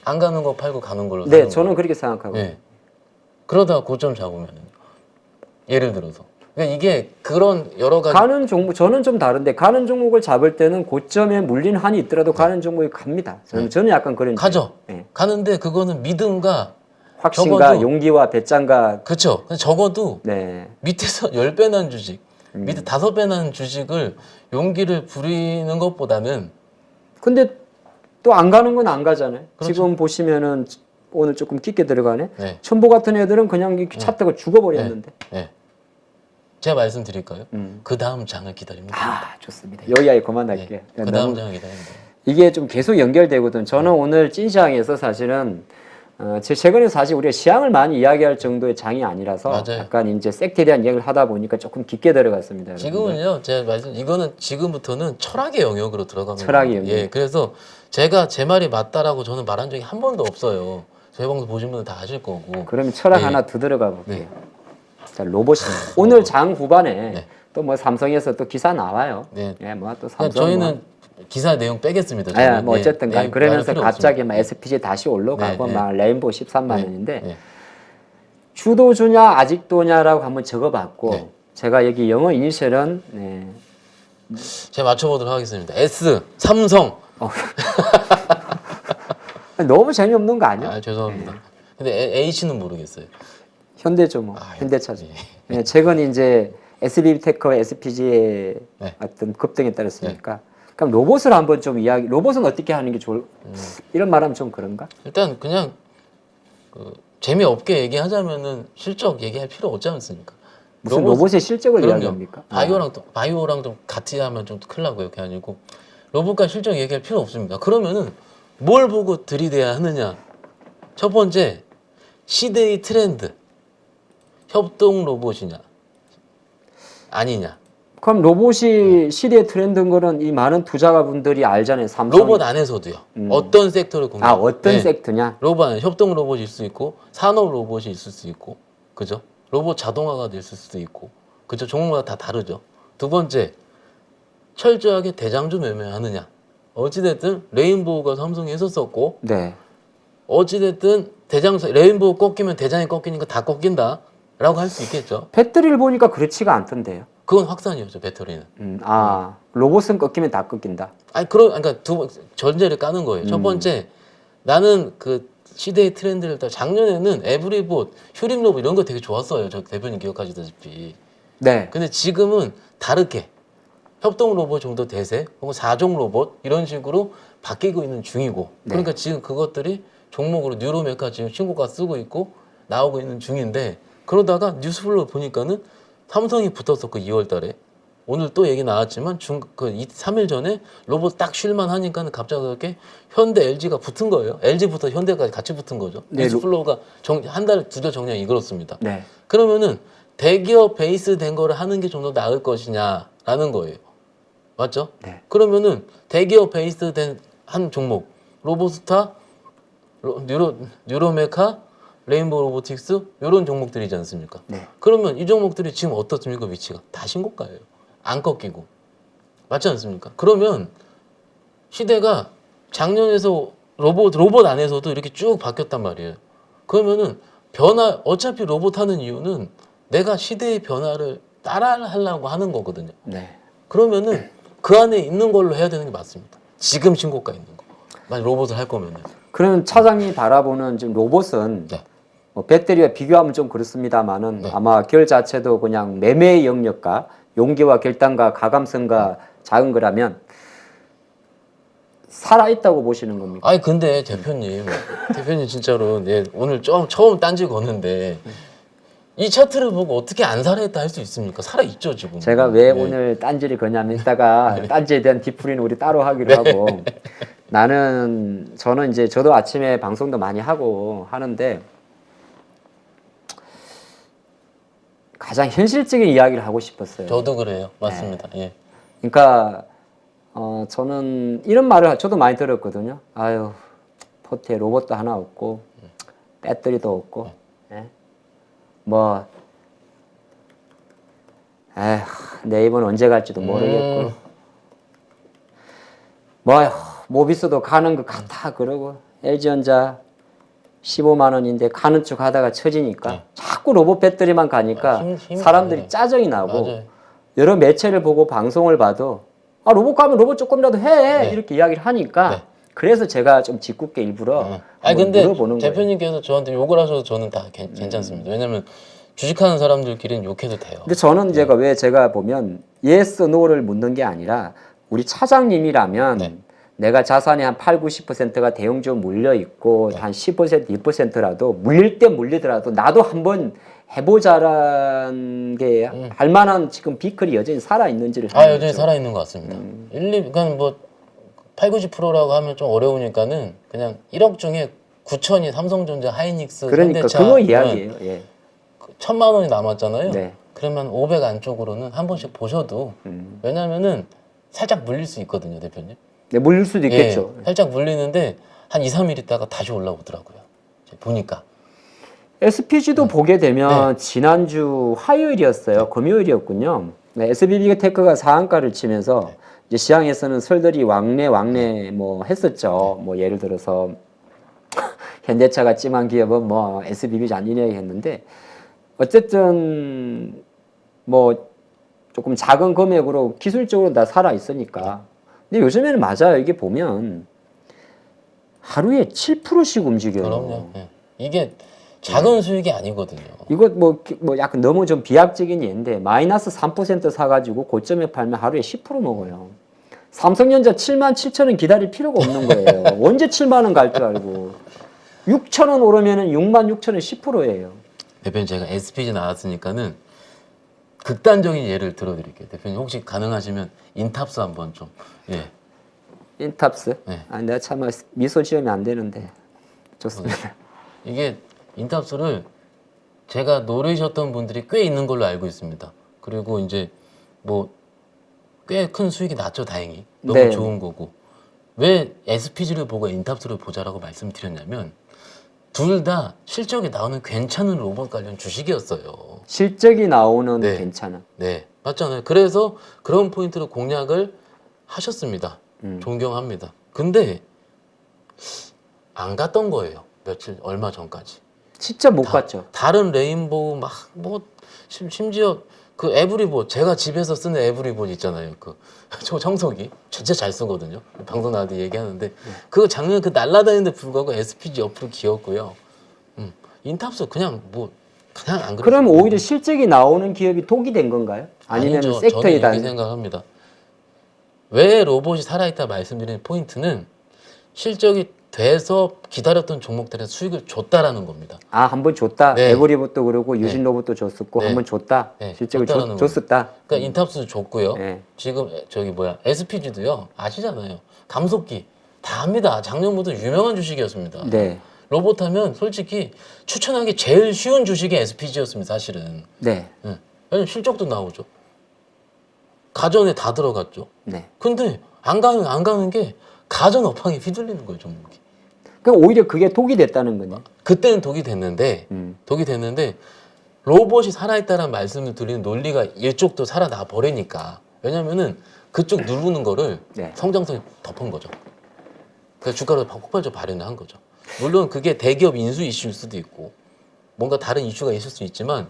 안 가는 거 팔고 가는 걸로 네, 사는 저는 거예요. 그렇게 생각하고. 네. 그러다가 고점 잡으면 예를 들어서 그러니까 이게 그런 여러 가지 가는 종목 저는 좀 다른데 가는 종목을 잡을 때는 고점에 물린 한이 있더라도 가는 종목이 갑니다. 저는 약간 그런 가죠. 네. 가는데 그거는 믿음과 확신과 적어도- 용기와 배짱과 그렇죠. 적어도 네. 밑에서 10배 난 주식, 밑에 5배 난 주식을 용기를 부리는 것보다는 근데 또 안 가는 건 안 가잖아요. 그렇죠. 지금 보시면은 오늘 조금 깊게 들어가네. 네. 첨보 같은 애들은 그냥 이렇게 차 타고 죽어버렸는데. 네. 제가 말씀드릴까요? 그 다음 장을 기다립니다. 아 좋습니다. 여기에 그만할게요. 그 다음 장을 기다립니다. 이게 좀 계속 연결되거든. 저는 오늘 찐시장에서 사실은 최근에 사실 우리가 시장을 많이 이야기할 정도의 장이 아니라서 맞아요. 약간 이제 섹트에 대한 이야기를 하다 보니까 조금 깊게 들어갔습니다. 여러분들. 지금은요, 제가 말씀 이거는 지금부터는 철학의 영역으로 들어가면 철학의 영역. 예, 그래서 제가 제 말이 맞다라고 저는 말한 적이 한 번도 없어요. 저희 방송 보신 분들 다 아실 거고. 그러면 철학 네. 하나 더 들어가 볼게요. 네. 자, 로봇입니다. 오늘 장 후반에 네. 또 뭐 삼성에서 또 기사 나와요. 네. 예, 뭐 또 그냥 삼성 저희는 기사 내용 빼겠습니다. 뭐, 저는. 뭐 어쨌든 간 네, 그러면서 필요 갑자기 없습니다. 막 SPG 다시 올라가고 네, 막 레인보우 13만 원인데 네. 주도주냐 아직도냐라고 한번 적어봤고 네. 제가 여기 영어 이니셜은 네. 제가 맞춰보도록 하겠습니다. S 삼성. 너무 재미없는 거 아니야? 아 죄송합니다. 근데 H는 모르겠어요. 현대죠 뭐 아, 현대차죠. 예. 네, 최근 이제 SB테크와 SPG의 네. 어떤 급등에 따랐으니까 그럼 로봇을 한번 좀 이야기. 로봇은 어떻게 하는 게 좋을? 이런 말하면 좀 그런가? 일단 그냥 재미없게 얘기하자면은 실적 얘기할 필요 없지 않습니까? 무슨 로봇의 실적을 그럼요. 이야기합니까? 바이오랑 좀 같이 하면 좀 큰일 나고요. 그게 아니고 로봇과 실적 얘기할 필요 없습니다. 그러면은 뭘 보고 들이대야 하느냐? 첫 번째 시대의 트렌드. 협동 로봇이냐 아니냐? 그럼 로봇이 시대의 트렌드인 거는 이 많은 투자가분들이 알잖아요. 삼성. 로봇 안에서도요. 어떤 섹터를 공략? 어떤 섹터냐? 로봇 안에 협동 로봇이 있을 수 있고 산업 로봇이 있을 수 있고, 그죠? 로봇 자동화가 됐을 수도 있고, 그죠? 종목마다 다 다르죠. 두 번째, 철저하게 대장주 매매하느냐? 어찌됐든 레인보우가 삼성이 했었었고, 네. 어찌됐든 레인보우 꺾이면 대장이 꺾이니까 다 꺾인다라고 할 수 있겠죠. 배터리를 보니까 그렇지가 않던데요. 그건 확산이었죠, 배터리는. 로봇은 꺾이면 다 꺾인다. 아니 그러니까 전제를 까는 거예요. 첫 번째, 나는 그 시대의 트렌드를 따라 작년에는 에브리봇, 휴림로봇 이런 거 되게 좋았어요. 저 대표님 기억하시다시피. 네. 근데 지금은 다르게 협동 로봇 정도 대세 혹은 4종 로봇 이런 식으로 바뀌고 있는 중이고, 네. 그러니까 지금 그것들이 종목으로 뉴로메카 지금 신고가 쓰고 있고 나오고 있는 중인데, 그러다가 뉴스플로 보니까는 삼성이 붙었었고 2월 달에 오늘 또 얘기 나왔지만 3일 전에 로봇 딱 쉴만 하니까는 갑자기 그렇게 현대 LG가 붙은 거예요. LG부터 현대까지 같이 붙은 거죠. 네, 뉴스플로우가 한 달 두 달 정량 이끌었습니다. 네. 그러면은 대기업 베이스 된 거를 하는 게 좀 더 나을 것이냐라는 거예요. 맞죠? 네. 그러면은 대기업 베이스 된 한 종목, 로보스타, 뉴로메카, 레인보우 로보틱스 이런 종목들이지 않습니까? 네. 그러면 이 종목들이 지금 어떻습니까? 위치가 다 신고가예요. 안 꺾이고. 맞지 않습니까? 그러면 시대가 작년에서 로봇 안에서도 이렇게 쭉 바뀌었단 말이에요. 그러면은 어차피 로봇 하는 이유는 내가 시대의 변화를 따라하려고 하는 거거든요. 네. 그러면은 그 안에 있는 걸로 해야 되는 게 맞습니다. 지금 신고가 있는 거. 만약 로봇을 할 거면요. 그럼 차장님이 바라보는 지금 로봇은 네. 뭐 배터리와 비교하면 좀 그렇습니다만은 네. 아마 결 자체도 그냥 매매의 영역과 용기와 결단과 가감성과 작은 거라면 살아있다고 보시는 겁니까? 아니 근데 대표님 진짜로 오늘 좀 처음 딴지 거는데 이 차트를 보고 어떻게 안 살아있다 할 수 있습니까? 살아있죠 지금. 제가 왜 네. 오늘 딴지를 거냐면 이따가 딴지에 대한 디프리는 우리 따로 하기로 하고 저는 이제 저도 아침에 방송도 많이 하고 하는데 가장 현실적인 이야기를 하고 싶었어요. 저도 그래요. 맞습니다. 예. 그러니까 저는 이런 말을 저도 많이 들었거든요. 아유 포트에 로봇도 하나 없고 배터리도 없고 예? 뭐 에휴 네이버는 언제 갈지도 모르겠고 뭐 모비스도 가는 것 같아 그러고 LG전자 15만 원인데 가는 척 하다가 처지니까 자꾸 로봇 배터리만 가니까 사람들이 네. 짜증이 나고 맞아요. 여러 매체를 보고 방송을 봐도 아 로봇 가면 로봇 조금이라도 해 네. 이렇게 이야기를 하니까 네. 그래서 제가 좀 짓궂게 일부러 아니 한번 근데 물어보는 거예요. 대표님께서 저한테 욕을 하셔도 저는 다 괜찮습니다. 왜냐면 주식하는 사람들끼리는 욕해도 돼요. 근데 저는 제가 보면 yes, no를 묻는 게 아니라 우리 차장님이라면 네. 내가 자산이 한 8, 90%가 대형주로 물려 있고 한 10%, 2%라도 물릴 때 물리더라도 나도 한번 해보자라는 게 할 만한 지금 비클이 여전히 살아 있는지를 여전히 살아있는 것 같습니다. 그러니까 뭐 8, 90%라고 하면 좀 어려우니까는 그냥 1억 중에 9천이 삼성전자, 하이닉스, 그러니까 현대차 그거 이야기예요. 예. 1,000만 원이 남았잖아요. 네. 그러면 500 안쪽으로는 한 번씩 보셔도 왜냐면은 살짝 물릴 수 있거든요, 대표님. 네, 물릴 수도 있겠죠. 예, 살짝 물리는데 한 2, 3일 있다가 다시 올라오더라고요. 제가 보니까. SPG도 보게 되면 지난주 화요일이었어요. 금요일이었군요. 네, SBB테크가 상한가를 치면서 이제 시장에서는 설들이 왕래 뭐 했었죠. 뭐 예를 들어서 현대차가 찜한 기업은 뭐 SBB 아니냐 했는데 어쨌든 뭐 조금 작은 금액으로 기술적으로 다 살아 있으니까. 근데 요즘에는 맞아요. 이게 보면 하루에 7%씩 움직여요. 그럼요. 예. 이게 작은 수익이 아니거든요. 이거 뭐 약간 너무 좀 비약적인 예인데 마이너스 3% 사가지고 고점에 팔면 하루에 10% 먹어요. 삼성전자 7만 7천 원 기다릴 필요가 없는 거예요. 언제 7만 원 갈 줄 알고 6천 원 오르면은 6만 6천 원 10%예요. 대표님 제가 SPG 나왔으니까는 극단적인 예를 들어드릴게요. 대표님 혹시 가능하시면 인탑스 한번 좀. 예. 인탑스. 네. 아 내가 참 미소 지으면 안 되는데 좋습니다. 이게 인탑스를 제가 노리셨던 분들이 꽤 있는 걸로 알고 있습니다. 그리고 이제 뭐 꽤 큰 수익이 났죠, 다행히. 너무 네. 좋은 거고. 왜 SPG를 보고 인탑스를 보자라고 말씀드렸냐면 둘 다 실적이 나오는 괜찮은 로봇 관련 주식이었어요. 실적이 나오는 네. 괜찮아. 네, 맞잖아요. 그래서 그런 포인트로 공략을 하셨습니다. 존경합니다. 근데 안 갔던 거예요. 얼마 전까지. 진짜 못 갔죠. 다른 레인보우 막 뭐 심지어 그 에브리봇 제가 집에서 쓰는 에브리봇 있잖아요. 그 저 청소기 진짜 잘 쓰거든요. 방송 나와도 얘기하는데 그거 작년 그 날라다니는데 불구하고 SPG 옆으로 기었고요. 인탑스 그냥 안 그랬어요. 그럼 오히려 실적이 나오는 기업이 독이 된 건가요? 아니면 아니죠. 섹터에 저는 이렇게 다른 생각합니다. 왜 로봇이 살아있다 말씀드리는 포인트는 실적이 돼서 기다렸던 종목들에 수익을 줬다라는 겁니다. 아, 한 번 줬다. 네. 에브리봇도 그러고 유진 로봇도 줬었고 네. 한 번 줬다. 네, 실적을 줬다라는 줬었다. 그러니까 인탑스도 줬고요. 네. 지금 SPG도요. 아시잖아요. 감속기 다 합니다. 작년부터 유명한 주식이었습니다. 네. 로봇 하면 솔직히 추천하기 제일 쉬운 주식이 SPG였습니다. 사실은. 네. 네. 왜냐면 실적도 나오죠. 가전에 다 들어갔죠. 네. 근데 안 가는 게 가전 업황에 휘둘리는 거예요, 종목이. 그럼 오히려 그게 독이 됐다는 거네. 그때는 독이 됐는데 로봇이 살아있다는 말씀을 드리는 논리가 이쪽도 살아나 버리니까. 왜냐면은 그쪽 누르는 거를 네. 성장성이 덮은 거죠. 그래서 주가로 폭발적 발현을 한 거죠. 물론 그게 대기업 인수 이슈일 수도 있고 뭔가 다른 이슈가 있을 수 있지만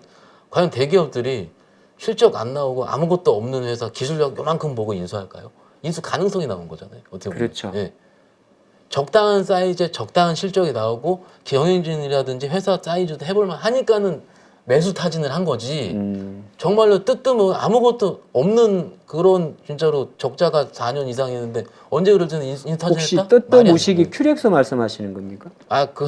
과연 대기업들이 실적 안 나오고 아무것도 없는 회사 기술력 요만큼 보고 인수할까요? 인수 가능성이 나온 거잖아요. 어떻게 보면. 그렇죠. 예. 적당한 사이즈에 적당한 실적이 나오고 경영진이라든지 회사 사이즈도 해볼만 하니까는 매수 타진을 한 거지. 정말로 뜨뜨면 아무것도 없는 그런 진짜로 적자가 4년 이상 했는데 언제 그럴 때는 인스타전 혹시 했다? 뜨뜨 말이 안 무식이 되는 거예요. 큐렉스 말씀하시는 겁니까? 아, 그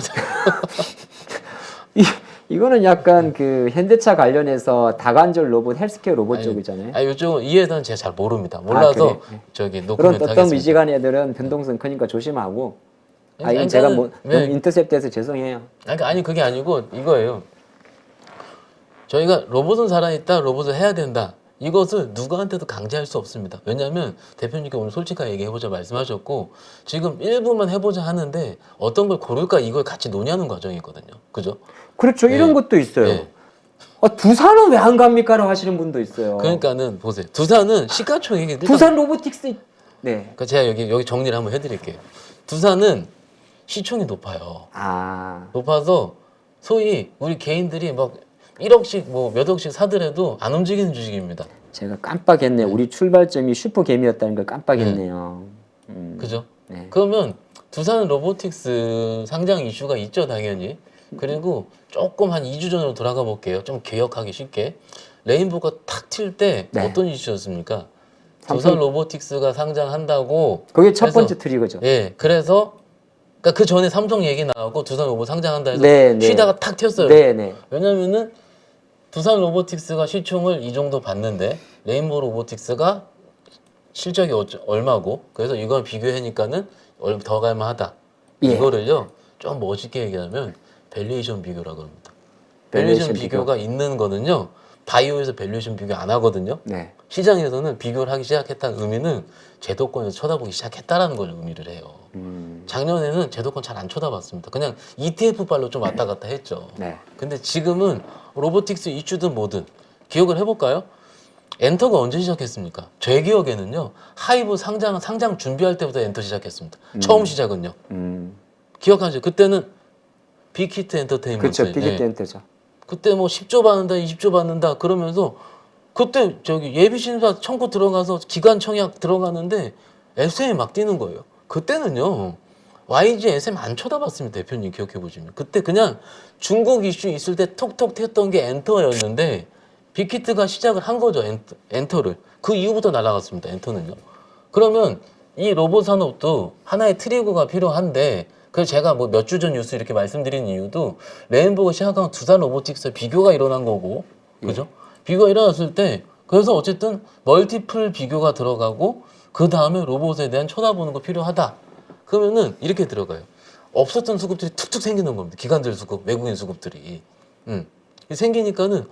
이거는 약간 그 현대차 관련해서 다관절 로봇, 헬스케어 로봇 쪽이잖아요. 요즘 이 회사는 제가 잘 모릅니다. 몰라서 그래? 저기 그런 노코멘트 어떤 하겠습니다. 미지간 애들은 변동성 크니까 조심하고. 아, 이건 아니, 제가 저는 뭐 왜- 너무 인터셉트해서 죄송해요. 아니 그게 아니고 이거예요. 저희가 로봇은 살아있다, 로봇을 해야 된다. 이것을 누구한테도 강제할 수 없습니다. 왜냐하면 대표님께 오늘 솔직하게 얘기해보자 말씀하셨고 지금 일부만 해보자 하는데 어떤 걸 고를까 이걸 같이 논의하는 과정이거든요. 그죠? 그렇죠. 이런 네. 것도 있어요. 네. 두산은 왜 안 갑니까라고 하시는 분도 있어요. 그러니까는 보세요. 두산은 시가총액이 일단 두산 로보틱스. 네. 그러니까 제가 여기 정리를 한번 해드릴게요. 두산은 시총이 높아요. 아, 높아서 소위 우리 개인들이 막 1억씩 뭐 몇 억씩 사더라도 안 움직이는 주식입니다. 제가 깜빡했네요. 우리 출발점이 슈퍼개미였다는 걸 깜빡했네요. 그죠? 네. 그러면 두산 로보틱스 상장 이슈가 있죠, 당연히. 그리고 조금 한 2주 전으로 돌아가 볼게요. 좀 기억하기 쉽게. 레인보우가 탁 튈 때 네. 어떤 이슈였습니까? 삼성- 두산 로보틱스가 상장한다고. 그게 첫 해서- 번째 트리거죠. 예, 그래서 그러니까 그 전에 삼성 얘기 나오고 두산 로보 상장한다 해서 네, 네. 쉬다가 탁 튀었어요. 네, 네. 왜냐면은 두산 로보틱스가 시총을 이 정도 봤는데 레인보우 로보틱스가 실적이 얼마고 그래서 이걸 비교하니까는 더 갈만하다. 예. 이거를요 좀 멋있게 얘기하면 밸류에이션 비교라고 합니다. 밸류에이션 비교가 있는 거는요 바이오에서 밸류에이션 비교 안 하거든요. 네. 시장에서는 비교를 하기 시작했다는 의미는 제도권에서 쳐다보기 시작했다라는 걸 의미를 해요. 작년에는 제도권 잘 안 쳐다봤습니다. 그냥 ETF 발로 좀 왔다 갔다 했죠. 네. 근데 지금은 로보틱스 이슈든 뭐든 기억을 해볼까요? 엔터가 언제 시작했습니까? 제 기억에는요 하이브 상장 준비할 때부터 엔터 시작했습니다. 처음 시작은요. 기억하죠? 그때는 빅히트 엔터테인먼트. 그렇죠. 비기 텐트죠. 그때 뭐 10조 받는다, 20조 받는다 그러면서 그때 저기 예비 신사 청구 들어가서 기관 청약 들어가는데 SM이 막 뛰는 거예요. 그때는요. YG, SM 안 쳐다봤습니다. 대표님 기억해 보시면. 그때 그냥 중국 이슈 있을 때 톡톡 튀었던 게 엔터였는데 빅히트가 시작을 한 거죠. 엔터를. 그 이후부터 날아갔습니다. 엔터는요. 그러면 이 로봇 산업도 하나의 트리거가 필요한데 그래서 제가 뭐 몇 주 전 뉴스 이렇게 말씀드린 이유도 레인보우가 시작한 두산 로보틱스 비교가 일어난 거고 그죠? 비교가 일어났을 때 그래서 어쨌든 멀티플 비교가 들어가고 그 다음에 로봇에 대한 쳐다보는 거 필요하다. 그러면은 이렇게 들어가요. 없었던 수급들이 툭툭 생기는 겁니다. 기관들 수급, 외국인 수급들이. 생기니까는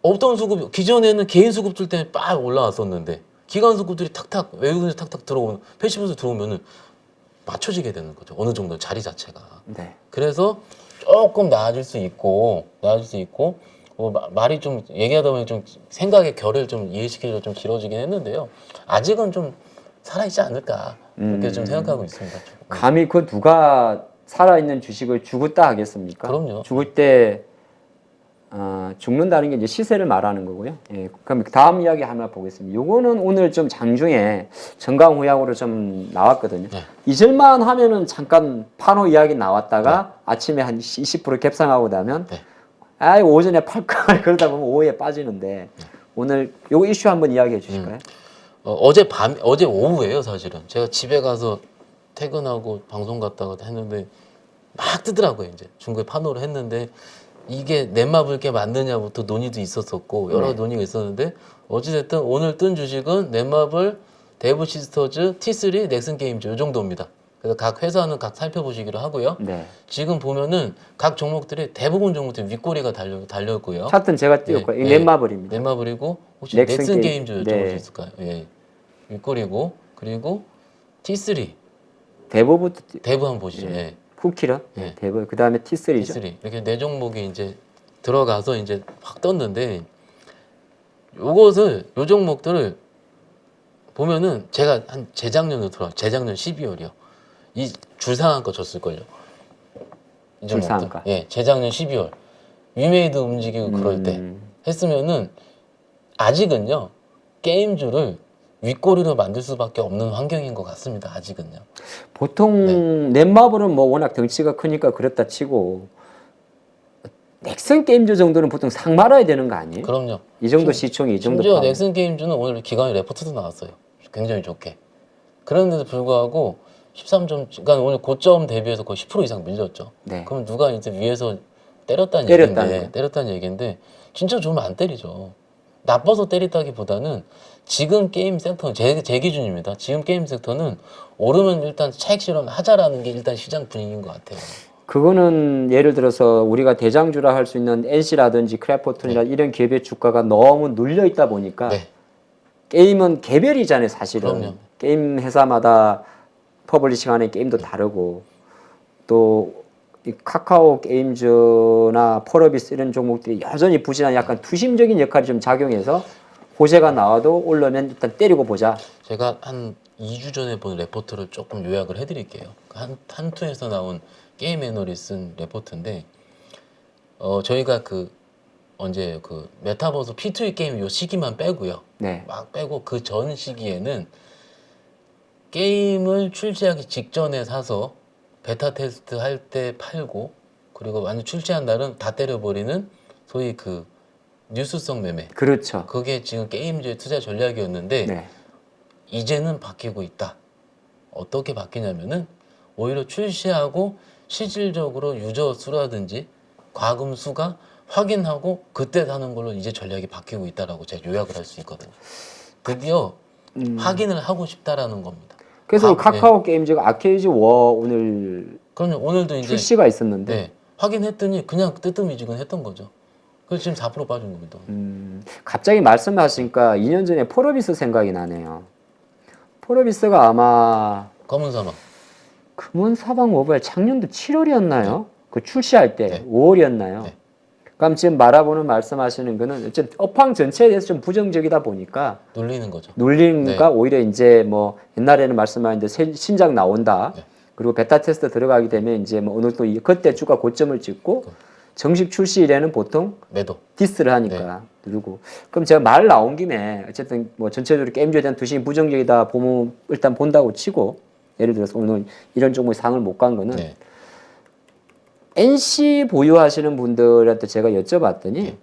없던 수급, 기존에는 개인 수급들 때문에 빡 올라왔었는데 기관 수급들이 탁탁, 외국인들 탁탁 들어오면, 패시브에서 들어오면은 맞춰지게 되는 거죠. 어느 정도 자리 자체가. 네. 그래서 조금 나아질 수 있고 말이 좀 얘기하다 보면 좀 생각의 결을 좀 이해시키기가 좀 길어지긴 했는데요. 아직은 좀 살아있지 않을까 그렇게 좀 생각하고 있습니다. 감히 그 누가 살아있는 주식을 죽었다 하겠습니까? 그럼요. 죽을 때 죽는다는 게 이제 시세를 말하는 거고요. 예, 그럼 다음 이야기 하나 보겠습니다. 요거는 오늘 좀 장중에 정강후약으로 좀 나왔거든요. 네. 잊을만 하면은 잠깐 판호 이야기 나왔다가 아침에 한 20% 갭상하고 나면 네. 오전에 팔까 그러다 보면 오후에 빠지는데 오늘 요거 이슈 한번 이야기해 주실까요? 어제 오후에요, 사실은. 제가 집에 가서 퇴근하고 방송 갔다가 했는데 막 뜨더라고요, 이제. 중국에 판호를 했는데 이게 넷마블 게 맞느냐부터 논의도 있었었고 여러 논의가 있었는데 어찌됐든 오늘 뜬 주식은 넷마블, 데브 시스터즈, T3, 넥슨 게임즈 이 정도입니다. 그래서 각 회사는 각 살펴보시기로 하고요. 네. 지금 보면은 각 종목들이 대부분 종목들이 윗꼬리가 달렸고요. 차트는 제가 띄웠고요. 이 네. 넷마블입니다. 넷마블이고 혹시 넥슨 넥슨 게임- 게임즈 여쭤볼 네. 수 있을까요? 예. 윗꼬리고 그리고 T3 대부부터 대부 한번 보시죠. 예. 후키런, 네. 대부 그 다음에 T3죠. T3 이렇게 네 종목이 이제 들어가서 이제 확 떴는데 요것을 요 종목들을 보면은 제가 한 재작년 12월이요. 이 줄상한 거 줬을걸요. 이 줄상한 종목들. 거. 예, 재작년 12월 위메이드 움직이고 그럴 때 했으면은 아직은요 게임주를 윗꼬리로 만들 수밖에 없는 환경인 것 같습니다. 아직은요. 보통 넷마블은 뭐 워낙 덩치가 크니까 그렇다 치고 넥슨 게임즈 정도는 보통 상 말아야 되는 거 아니에요? 그럼요. 이 정도 시총이 이 정도 심지어 파워. 넥슨 게임즈는 오늘 기관의 레포트도 나왔어요. 굉장히 좋게. 그런데도 불구하고 13점, 그러니까 오늘 고점 대비해서 거의 10% 이상 밀렸죠. 네. 그럼 누가 이제 위에서 때렸다는 얘기인데 진짜 좋으면 안 때리죠. 나빠서 때리다기보다는 지금 게임 섹터는 제 기준입니다. 지금 게임 섹터는 오르면 일단 차익 실험 하자라는 게 일단 시장 분위기인 것 같아요. 그거는 예를 들어서 우리가 대장주라 할 수 있는 NC라든지 크래프톤이나 이런 기업의 주가가 너무 눌려 있다 보니까 네. 게임은 개별이잖아요, 사실은. 그럼요. 게임 회사마다 퍼블리싱 하는 게임도 다르고 또 이 카카오 게임즈나 펄어비스 이런 종목들이 여전히 부진한 약간 투심적인 역할이 좀 작용해서 호재가 나와도 올라오면 일단 때리고 보자. 제가 한 2주 전에 본 레포트를 조금 요약을 해드릴게요. 한투에서 나온 게임 애널이 쓴 레포트인데, 저희가 언제 메타버스 P2E 게임 요 시기만 빼고요. 네. 막 빼고 그 전 시기에는 게임을 출시하기 직전에 사서 베타 테스트 할 때 팔고, 그리고 완전 출시한 날은 다 때려버리는 소위 뉴스성 매매. 그렇죠. 그게 지금 게임주의 투자 전략이었는데 네. 이제는 바뀌고 있다. 어떻게 바뀌냐면은 오히려 출시하고 실질적으로 유저 수라든지 과금 수가 확인하고 그때 사는 걸로 이제 전략이 바뀌고 있다라고 제가 요약을 할 수 있거든요. 드디어 확인을 하고 싶다라는 겁니다. 그래서 카카오 게임즈가 아케이지 워 오늘 그럼요. 오늘도 이제 출시가 있었는데 네, 확인했더니 그냥 뜨뜻미지근했던 거죠. 그래서 지금 4% 빠진 겁니다. 갑자기 말씀하시니까 2년 전에 폴어비스 생각이 나네요. 폴어비스가 아마 검은 사막. 금은 사방 모바일 작년도 7월이었나요? 그 출시할 때 네. 5월이었나요? 네. 그럼 지금 말하고는 말씀하시는 거는 어쨌든 업황 전체에 대해서 좀 부정적이다 보니까 눌리는 거죠. 눌리니까 네. 오히려 이제 뭐 옛날에는 말씀하셨는데 신작 나온다. 네. 그리고 베타 테스트 들어가게 되면 이제 뭐 어느 또 그때 주가 고점을 찍고 정식 출시일에는 보통 매도. 디스를 하니까 누르고. 그럼 제가 말 나온 김에 어쨌든 뭐 전체적으로 게임주에 대한 투심이 부정적이다 보면 일단 본다고 치고 예를 들어서 오늘 이런 종목이 상을 못 간 거는 네. NC 보유하시는 분들한테 제가 여쭤봤더니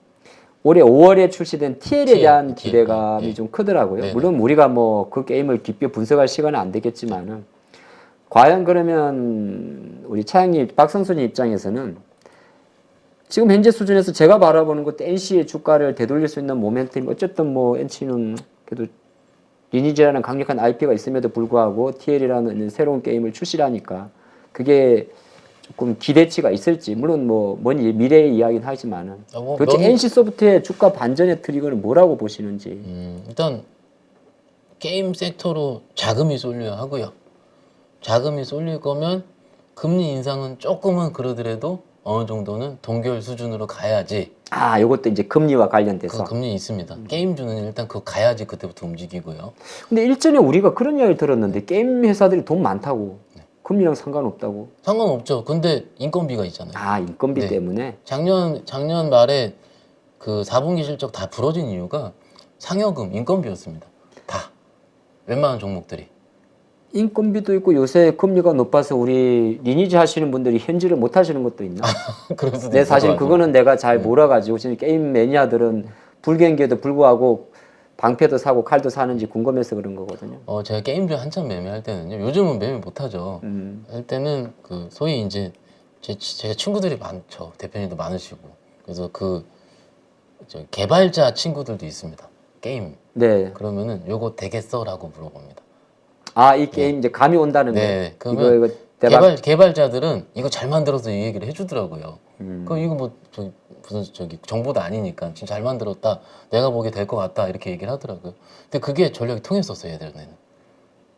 올해 5월에 출시된 TL에 대한 기대감이 좀 크더라고요. 네네. 물론 우리가 뭐 그 게임을 깊이 분석할 시간은 안 되겠지만은 과연 그러면 우리 차장님, 박성순님 입장에서는 지금 현재 수준에서 제가 바라보는 것도 NC의 주가를 되돌릴 수 있는 모멘텀이 어쨌든 뭐 NC는 그래도 리니지라는 강력한 IP가 있음에도 불구하고 TL이라는 새로운 게임을 출시하니까 그게 조금 기대치가 있을지 물론 뭐 먼 미래의 이야기는 하지만은 도대체 NC소프트의 주가 반전의 트리거는 뭐라고 보시는지. 일단 게임 섹터로 자금이 쏠려야 하고요. 자금이 쏠릴 거면 금리 인상은 조금은 그러더라도 어느 정도는 동결 수준으로 가야지. 아, 이것도 이제 금리와 관련돼서. 그 금리 있습니다. 게임주는 일단 그거 가야지 그때부터 움직이고요. 근데 일전에 우리가 그런 이야기를 들었는데 게임 회사들이 돈 많다고 금리랑 상관없다고. 상관없죠. 근데 인건비가 있잖아요. 아, 인건비 네. 때문에. 작년 말에 그 4분기 실적 다 부러진 이유가 상여금, 인건비였습니다. 다 웬만한 종목들이. 인건비도 있고 요새 금리가 높아서 우리 리니지 하시는 분들이 현질을 못 하시는 것도 있나? 그럴 수도 네, 있을 사실 것 같아요. 그거는 내가 잘 몰라가지고 지금 게임 매니아들은 불경기에도 불구하고 방패도 사고 칼도 사는지 궁금해서 그런 거거든요. 제가 게임주 한참 매매할 때는요. 요즘은 매매 못 하죠. 할 때는 소위 이제 제가 친구들이 많죠. 대표님도 많으시고. 그래서 개발자 친구들도 있습니다. 게임. 네. 그러면은 요거 되겠어라고 물어봅니다. 아, 이 게임 이제 감이 온다는 거. 네. 그러면 이거 대박. 개발자들은 이거 잘 만들어서 이 얘기를 해주더라고요. 그럼 이거 뭐 무슨 정보도 아니니까 지금 잘 만들었다. 내가 보기에 될 것 같다. 이렇게 얘기를 하더라고요. 근데 그게 전략이 통했었어요, 예전에는.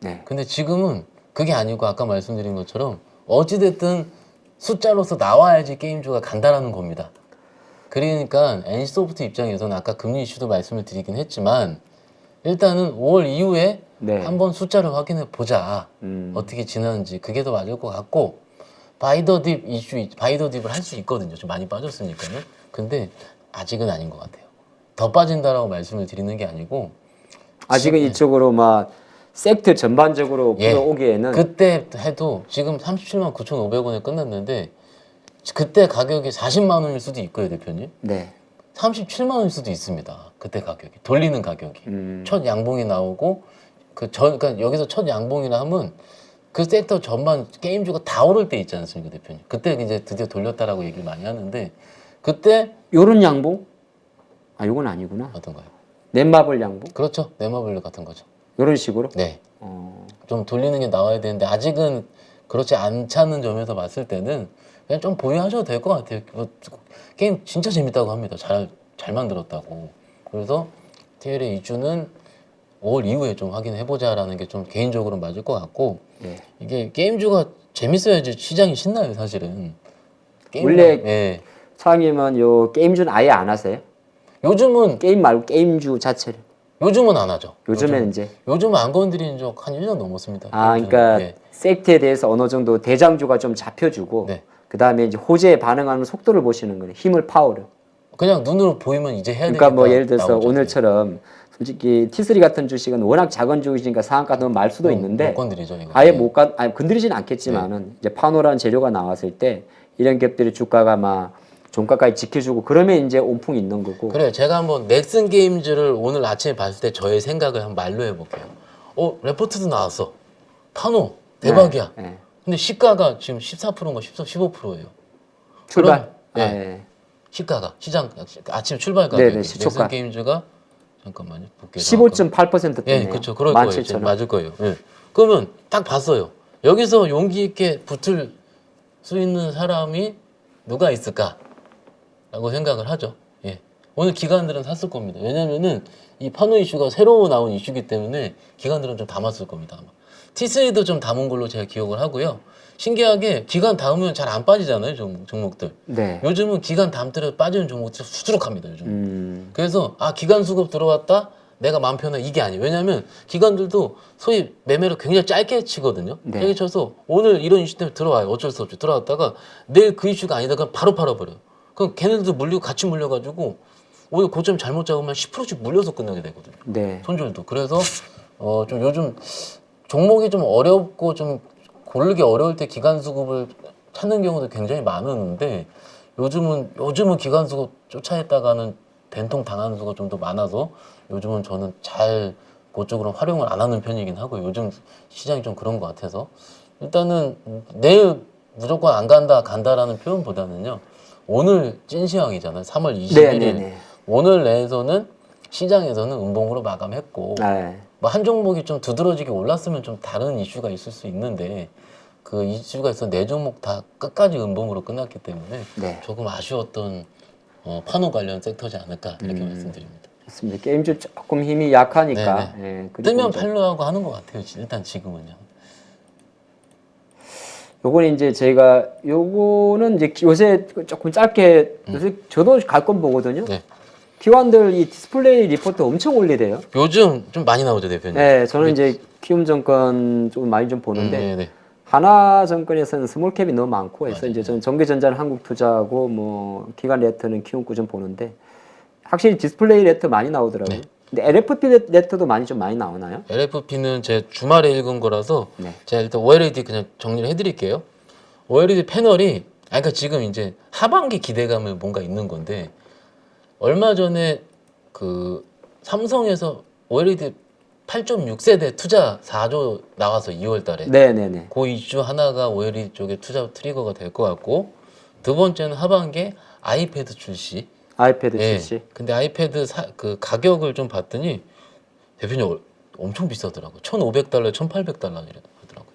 네. 근데 지금은 그게 아니고 아까 말씀드린 것처럼 어찌됐든 숫자로서 나와야지 게임주가 간다라는 겁니다. 그러니까 NC소프트 입장에서는 아까 금리 이슈도 말씀을 드리긴 했지만 일단은 5월 이후에 네. 한번 숫자를 확인해 보자. 어떻게 지나는지 그게 더 맞을 것 같고 바이더딥 바이더딥을 할 수 있거든요. 좀 많이 빠졌으니까요. 근데 아직은 아닌 것 같아요. 더 빠진다라고 말씀을 드리는 게 아니고 아직은 이쪽으로 막 섹트 전반적으로 예. 끌어오기에는 그때 해도 지금 37만 9,500원에 끝났는데 그때 가격이 40만 원일 수도 있고요, 대표님. 네. 37만 원일 수도 있습니다. 그때 가격이 돌리는 가격이 첫 양봉이 나오고 그러니까 여기서 첫 양봉이라 하면 그 섹터 전반 게임주가 다 오를 때 있지 않습니까, 대표님? 그때 이제 드디어 돌렸다라고 얘기를 많이 하는데 그때 요런 양봉? 아, 요건 아니구나. 어떤가요? 넷마블 양봉? 그렇죠, 네마블 같은 거죠. 요런 식으로? 네, 어, 좀 돌리는 게 나와야 되는데 아직은 그렇지 않다는 점에서 봤을 때는 그냥 좀 보유하셔도 될 것 같아요. 뭐, 게임 진짜 재밌다고 합니다. 잘 만들었다고. 그래서 TL의 이주는 5월 이후에 좀 확인해보자라는 게 좀 개인적으로 맞을 것 같고 네. 이게 게임주가 재밌어야지 시장이 신나요, 사실은. 원래 예. 차장님은 요 게임주는 아예 안 하세요? 요즘은 게임 말고 게임주 자체를. 안 하죠. 요즘엔 이제 요즘은 안 건드린 지 한 1년 넘었습니다. 아, 게임주는. 그러니까 예. 섹트에 대해서 어느 정도 대장주가 좀 잡혀주고 네. 그다음에 이제 호재에 반응하는 속도를 보시는 거예요. 힘을 파워를. 그냥 눈으로 보이면 이제 해야 그러니까 되겠다. 뭐 예를 들어서 나오죠. 오늘처럼 솔직히 T3 같은 주식은 워낙 작은 주식이니까 상한가 너무 말 수도 있는데 못 건드리죠, 이거. 아예 예. 아니, 건드리진 않겠지만은 이제 파노라는 재료가 나왔을 때 이런 기업들의 주가가 막 종가까지 지켜주고 그러면 이제 온풍이 있는 거고. 그래요. 제가 한번 넥슨 게임즈를 오늘 아침에 봤을 때 저의 생각을 한번 말로 해볼게요. 레포트도 나왔어. 파노 대박이야. 네, 네. 근데 시가가 지금 14%인가 15%예요. 출발. 네. 네. 시가가 시장 아침 출발 네, 가격이 네, 시초가. 넥슨 게임즈가 잠깐만요. 볼게요. 15.8% 예, 됐네요. 그렇죠. 그럴 거예요. 17,000원. 맞을 거예요. 예. 그러면 딱 봤어요. 여기서 용기 있게 붙을 수 있는 사람이 누가 있을까라고 생각을 하죠. 예. 오늘 기관들은 샀을 겁니다. 왜냐면은 이 파노 이슈가 새로 나온 이슈기 때문에 기관들은 좀 담았을 겁니다. 아마. T3도 좀 담은 걸로 제가 기억을 하고요. 신기하게 기간 담으면 잘 안 빠지잖아요, 종목들. 네. 요즘은 기간 담더라도 빠지는 종목들이 수두룩합니다, 요즘. 그래서 기간 수급 들어왔다, 내가 마음 편해, 이게 아니에요. 왜냐하면 기관들도 소위 매매를 굉장히 짧게 치거든요. 네. 짧게 쳐서 오늘 이런 이슈 때문에 들어와요. 어쩔 수 없이 들어왔다가 내일 그 이슈가 아니다 그럼 바로 팔아버려요. 그럼 걔네들도 같이 물려가지고 오늘 고점 잘못 잡으면 10%씩 물려서 끝나게 되거든요. 네. 손절도. 그래서 좀 요즘 종목이 좀 어렵고 좀 고르기 어려울 때 기간 수급을 찾는 경우도 굉장히 많았는데 요즘은 기간 수급 쫓아냈다가는 된통 당하는 수가 좀 더 많아서 요즘은 저는 잘 그쪽으로 활용을 안 하는 편이긴 하고 요즘 시장이 좀 그런 것 같아서 일단은 내일 무조건 안 간다라는 표현보다는요 오늘 찐시황이잖아요. 3월 21일 네네네. 오늘 내에서는 시장에서는 음봉으로 마감했고 네. 뭐 한 종목이 좀 두드러지게 올랐으면 좀 다른 이슈가 있을 수 있는데 그 이슈가 있어 네 종목 다 끝까지 음봉으로 끝났기 때문에 네. 조금 아쉬웠던 파노 관련 섹터지 않을까 이렇게 말씀드립니다. 맞습니다. 게임주 조금 힘이 약하니까. 네네. 예, 그리고 뜨면 이제 팔로하고 하는 것 같아요. 일단 지금은요. 요거는 이제 저희가 요거는 이제 요새 조금 짧게 요새 저도 갈 건 보거든요. 네. 기관들 이 디스플레이 리포트 엄청 올리대요. 요즘 좀 많이 나오죠 대표님. 네, 저는 이제 키움증권 좀 많이 좀 보는데 네네. 하나증권에서는 스몰캡이 너무 많고 해서 맞아요. 이제 저는 전기전자는 한국투자하고 뭐 기관 레터는 키움구 좀 보는데 확실히 디스플레이 레터 많이 나오더라고요. 네. 근데 LFP 레터도 좀 많이 나오나요? LFP는 제 주말에 읽은 거라서 네. 제가 일단 OLED 그냥 정리를 해드릴게요. OLED 패널이 그러니까 지금 이제 하반기 기대감을 뭔가 있는 건데 얼마 전에 그 삼성에서 OLED 8.6세대 투자 4조 나와서 2월 달에 네네네. 그 이슈 하나가 OLED 쪽에 투자 트리거가 될 것 같고 두 번째는 하반기에 아이패드 출시. 아이패드 예. 출시. 근데 아이패드 그 가격을 좀 봤더니 대표님 엄청 비싸더라고. 1,500달러, 1,800달러 이러더라고요.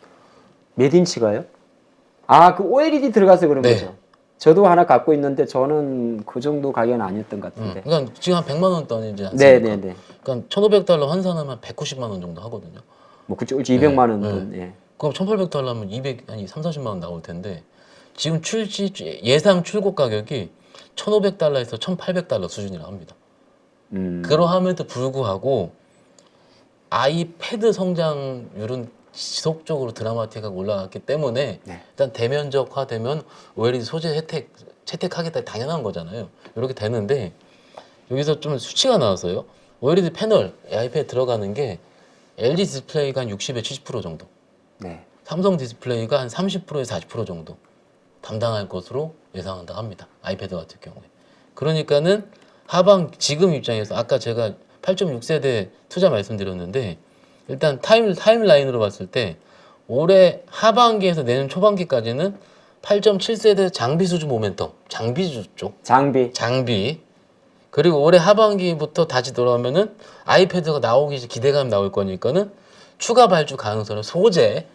몇 인치가요? 아, 그 OLED 들어가서 그런 네. 거죠. 저도 하나 갖고 있는데 저는 그 정도 가격은 아니었던 것 같은데. 그러니까 지금 한 100만 원 돈이지 않습니까? 네네네. 그러니까 1,500달러 환산하면 190만 원 정도 하거든요. 뭐 그쪽 200만 원 네. 돈. 예. 그럼 1,800달러면 3, 40만 원 나올 텐데 지금 예상 출고 가격이 1,500달러에서 1,800달러 수준이라 합니다. 그러함에도 불구하고 아이패드 성장률은 지속적으로 드라마틱하게 올라갔기 때문에 네. 일단 대면적화되면 OLED 소재 채택하겠다 당연한 거잖아요. 이렇게 되는데 여기서 좀 수치가 나왔어요. OLED 패널 아이패드 들어가는 게 LG 디스플레이가 한 60에 70% 정도, 네. 삼성 디스플레이가 한 30%에서 40% 정도 담당할 것으로 예상한다 합니다. 아이패드 같은 경우에. 그러니까는 하반 지금 입장에서 아까 제가 8.6세대 투자 말씀드렸는데 일단 타임라인으로 봤을 때 올해 하반기에서 내년 초반기까지는 8.7세대 장비 수주 모멘텀, 장비 쪽 장비 그리고 올해 하반기부터 다시 돌아오면은 아이패드가 나오기 기대감 나올 거니까는 추가 발주 가능성은 소재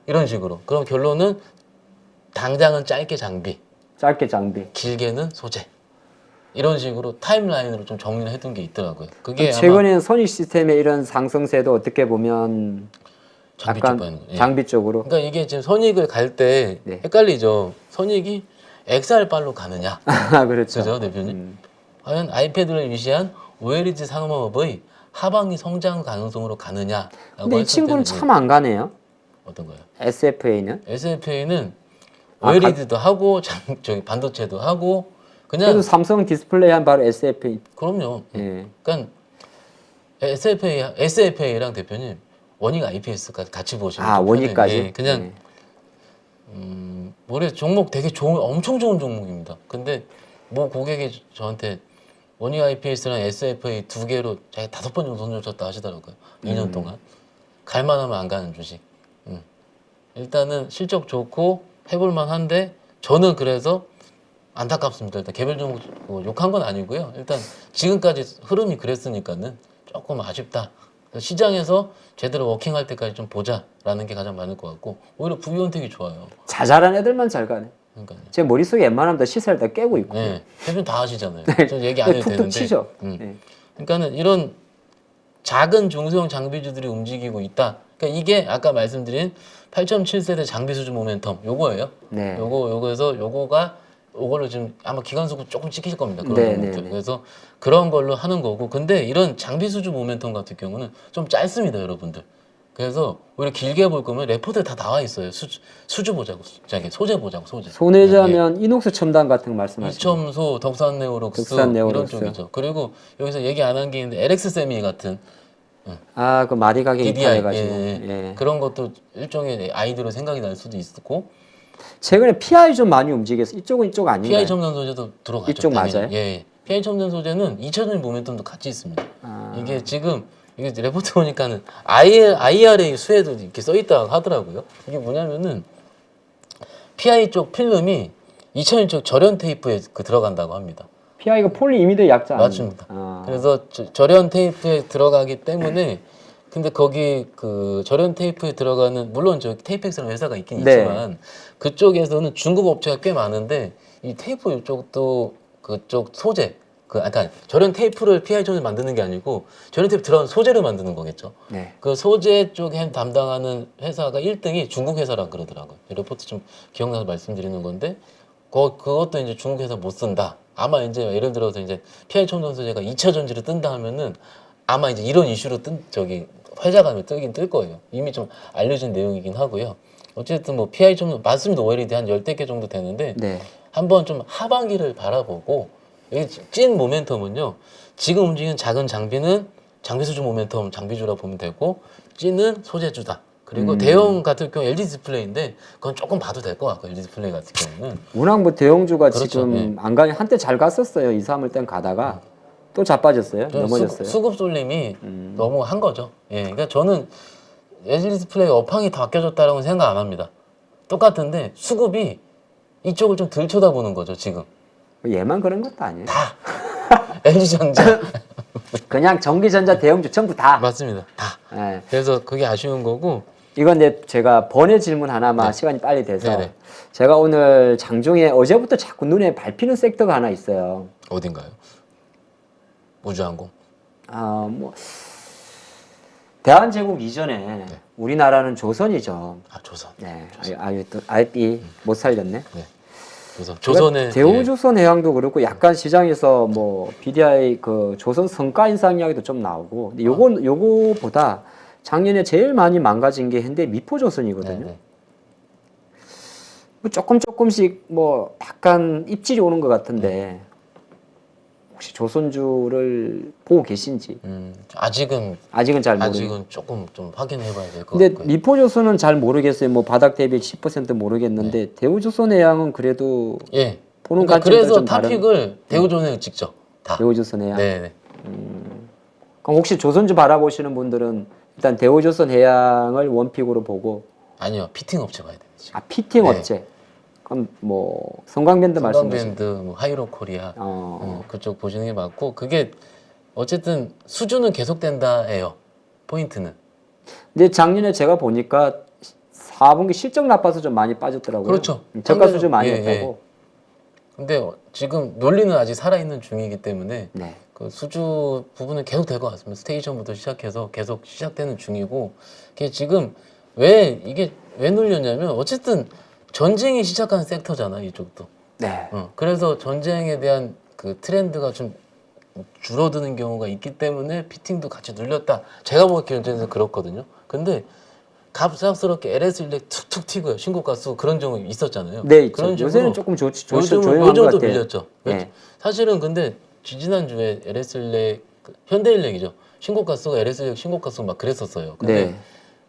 이런 식으로. 그럼 결론은 당장은 짧게 장비, 길게는 소재. 이런 식으로 타임라인으로 좀 정리를 해둔 게 있더라고요. 그게 최근에 소니 시스템의 이런 상승세도 어떻게 보면 장비 약간 쪽 가는 거예요. 장비 쪽으로. 그러니까 이게 지금 선익을 갈 때 네. 헷갈리죠. 선익이 XR 빨로 가느냐, 그렇죠. 그죠, 대표님? 과연 아이패드를 위시한 OLED 산업의 하반기 성장 가능성으로 가느냐라고 근데 이 했을 친구는 때는 참 안 가네요. 어떤 거예요? SFA는. SFA는 OLED도 하고 저기 반도체도 하고 그냥 그래도 삼성 디스플레이 한 바로 SFA. 그럼요. 예. 그러니까 SFA랑 대표님 원익 IPS까지 같이 보시면 좀 원익까지. 편해요. 예, 그냥 예. 올해 종목 되게 엄청 좋은 종목입니다. 근데 뭐 고객이 저한테 원익 IPS랑 SFA 두 개로 자기 5번 정도 손절 쳤다 하시더라고요. 2년 동안. 갈만하면 안 가는 주식. 일단은 실적 좋고 해볼만 한데 저는 그래서 안타깝습니다. 일단 개별 종목 욕한 건 아니고요. 일단 지금까지 흐름이 그랬으니까는 조금 아쉽다. 시장에서 제대로 워킹할 때까지 좀 보자라는 게 가장 많을 것 같고 오히려 부위원택이 좋아요. 자잘한 애들만 잘 가네. 그러니까요. 제 머릿속에 웬만하면 다 시세를 다 깨고 있고. 네, 대표님 다 하시잖아요. 저 얘기 안 해도 툭툭 되는데. 치죠. 네. 그러니까는 이런 작은 중소형 장비주들이 움직이고 있다. 그러니까 이게 아까 말씀드린 8.7세대 장비 수주 모멘텀 요거예요. 네. 요거에서 요걸로 지금 아마 기관수급 조금 찍힐 겁니다. 그런 네, 종목들. 네, 네. 그래서 그런 걸로 하는 거고. 근데 이런 장비 수주 모멘텀 같은 경우는 좀 짧습니다, 여러분들. 그래서 오히려 길게 볼 거면 레포트에 다 나와 있어요. 수주 보자고, 소재 보자고, 소재. 손해자면 이녹스 첨단 같은 거 말씀하시죠. 이첨소, 덕산네오록스 이런 덕산네오록스. 쪽이죠. 그리고 여기서 얘기 안 한 게 있는데 LX 세미 같은 그 마디 가게 DDI 입찰해가지고. 예. 그런 것도 일종의 아이디어로 생각이 날 수도 있고 최근에 PI 좀 많이 움직여서 이쪽은 이쪽 아닌가요? PI 첨단 소재도 들어가죠. 이쪽 당연히. 맞아요? 예. PI 첨단 소재는 2차전지 모멘텀도 같이 있습니다. 이게 지금 이게 레포트 보니까는 IRA 수에도 이렇게 써 있다고 하더라고요. 이게 뭐냐면은 PI 쪽 필름이 2000년 쪽 절연 테이프에 들어간다고 합니다. PI가 폴리이미드 약자 아니에요? 맞습니다. 그래서 절연 테이프에 들어가기 때문에 근데 거기 그 절연 테이프에 들어가는 물론 저 테이프엑스라는 회사가 있긴 네. 있지만 그쪽에서는 중국 업체가 꽤 많은데 이 테이프 이쪽도 그쪽 소재 그러니까 절연 테이프를 PI 쪽에 만드는 게 아니고 절연 테이프 들어가는 소재를 만드는 거겠죠. 네. 그 소재 쪽에 담당하는 회사가 1등이 중국 회사라 그러더라고요. 이 레포트 좀 기억나서 말씀드리는 건데 그것도 이제 중국 회사 못 쓴다. 아마 이제 예를 들어서 이제 PI 첨단 소재가 2차 전지를 뜬다 하면은 아마 이제 이런 이슈로 회자감이 뜨긴 뜰 거예요. 이미 좀 알려진 내용이긴 하고요. 어쨌든 뭐 PI 첨단 맞습니다. OLED 한 10대 개 정도 되는데 네. 한번 좀 하반기를 바라보고 여기 찐 모멘텀은요. 지금 움직이는 작은 장비는 장비 수주 모멘텀 장비주라 보면 되고 찐은 소재주다. 그리고 대형 같은 경우 LG 디스플레이인데 그건 조금 봐도 될 것 같고 LG 디스플레이 같은 경우는 워낙 뭐 대형주가 그렇죠. 지금 네. 안 가니 한때 잘 갔었어요. 2, 3월 땐 가다가 또 자빠졌어요. 넘어졌어요. 수급 쏠림이 너무 한 거죠. 예, 그러니까 저는 LG 디스플레이 업황이 다 바뀌어졌다라고 생각 안 합니다. 똑같은데 수급이 이쪽을 좀 덜 쳐다보는 거죠 지금. 얘만 그런 것도 아니에요. 다 LG전자 그냥 전기전자 대형주 전부 다. 맞습니다. 다. 예. 그래서 그게 아쉬운 거고. 이건 제가 번외 질문 하나만 시간이 빨리 돼서 네네. 제가 오늘 장중에 어제부터 자꾸 눈에 밟히는 섹터가 하나 있어요. 어딘가요? 우주항공. 뭐 대한제국 이전에 우리나라는 조선이죠. 조선. 네, 또 알삐 못 살렸네. 네. 조선의 대우조선 해양도 그렇고 약간 시장에서 뭐 BDI 그 조선 성과 인상 이야기도 좀 나오고 근데 요거보다 작년에 제일 많이 망가진 게 현대 미포조선이거든요. 네. 뭐 조금씩 뭐 약간 입질이 오는 것 같은데 혹시 조선주를 보고 계신지 아직은 잘 모르겠어요. 아직은 조금 좀 확인해봐야 될 것 근데 같고요. 미포조선은 잘 모르겠어요. 뭐 바닥 대비 10% 모르겠는데 대우조선해양은 그래도 예. 보는 그러니까 관점도 그래서 좀 다른. 탑픽을 대우조선에 직접 다. 대우조선해양. 네. 그럼 혹시 조선주 바라보시는 분들은 일단 대우조선해양을 원픽으로 보고 아니요, 피팅 업체 봐야 돼요. 지금. 피팅 네. 업체. 그럼 뭐 성광밴드 말씀하시는. 성광밴드, 뭐 하이로코리아 어. 그쪽 보시는 게 맞고 그게 어쨌든 수준은 계속된다예요. 포인트는. 근데 작년에 제가 보니까 4분기 실적 나빠서 좀 많이 빠졌더라고요. 그렇죠. 저가 수준 많이 예, 했다고. 근데 지금 논리는 아직 살아있는 중이기 때문에 네. 그 수주 부분은 계속 될 것 같습니다. 스테이션부터 시작해서 계속 시작되는 중이고 이게 지금 이게 왜 눌렸냐면 어쨌든 전쟁이 시작한 섹터잖아 이쪽도. 네. 그래서 전쟁에 대한 그 트렌드가 좀 줄어드는 경우가 있기 때문에 피팅도 같이 눌렸다. 제가 보기에는 견제에서 그렇거든요. 근데 갑작스럽게 LS 일렉 툭툭 튀고요. 신고가 수 그런 경우 있었잖아요. 네, 있죠. 그런 요새는 조금 조용한 것 요즘은 또 같아요. 밀렸죠. 네. 사실은 근데 지난주에 LS 일렉 현대일렉이죠. 신고가 수가 LS 일렉 신고가 수 막 그랬었어요. 근데 네.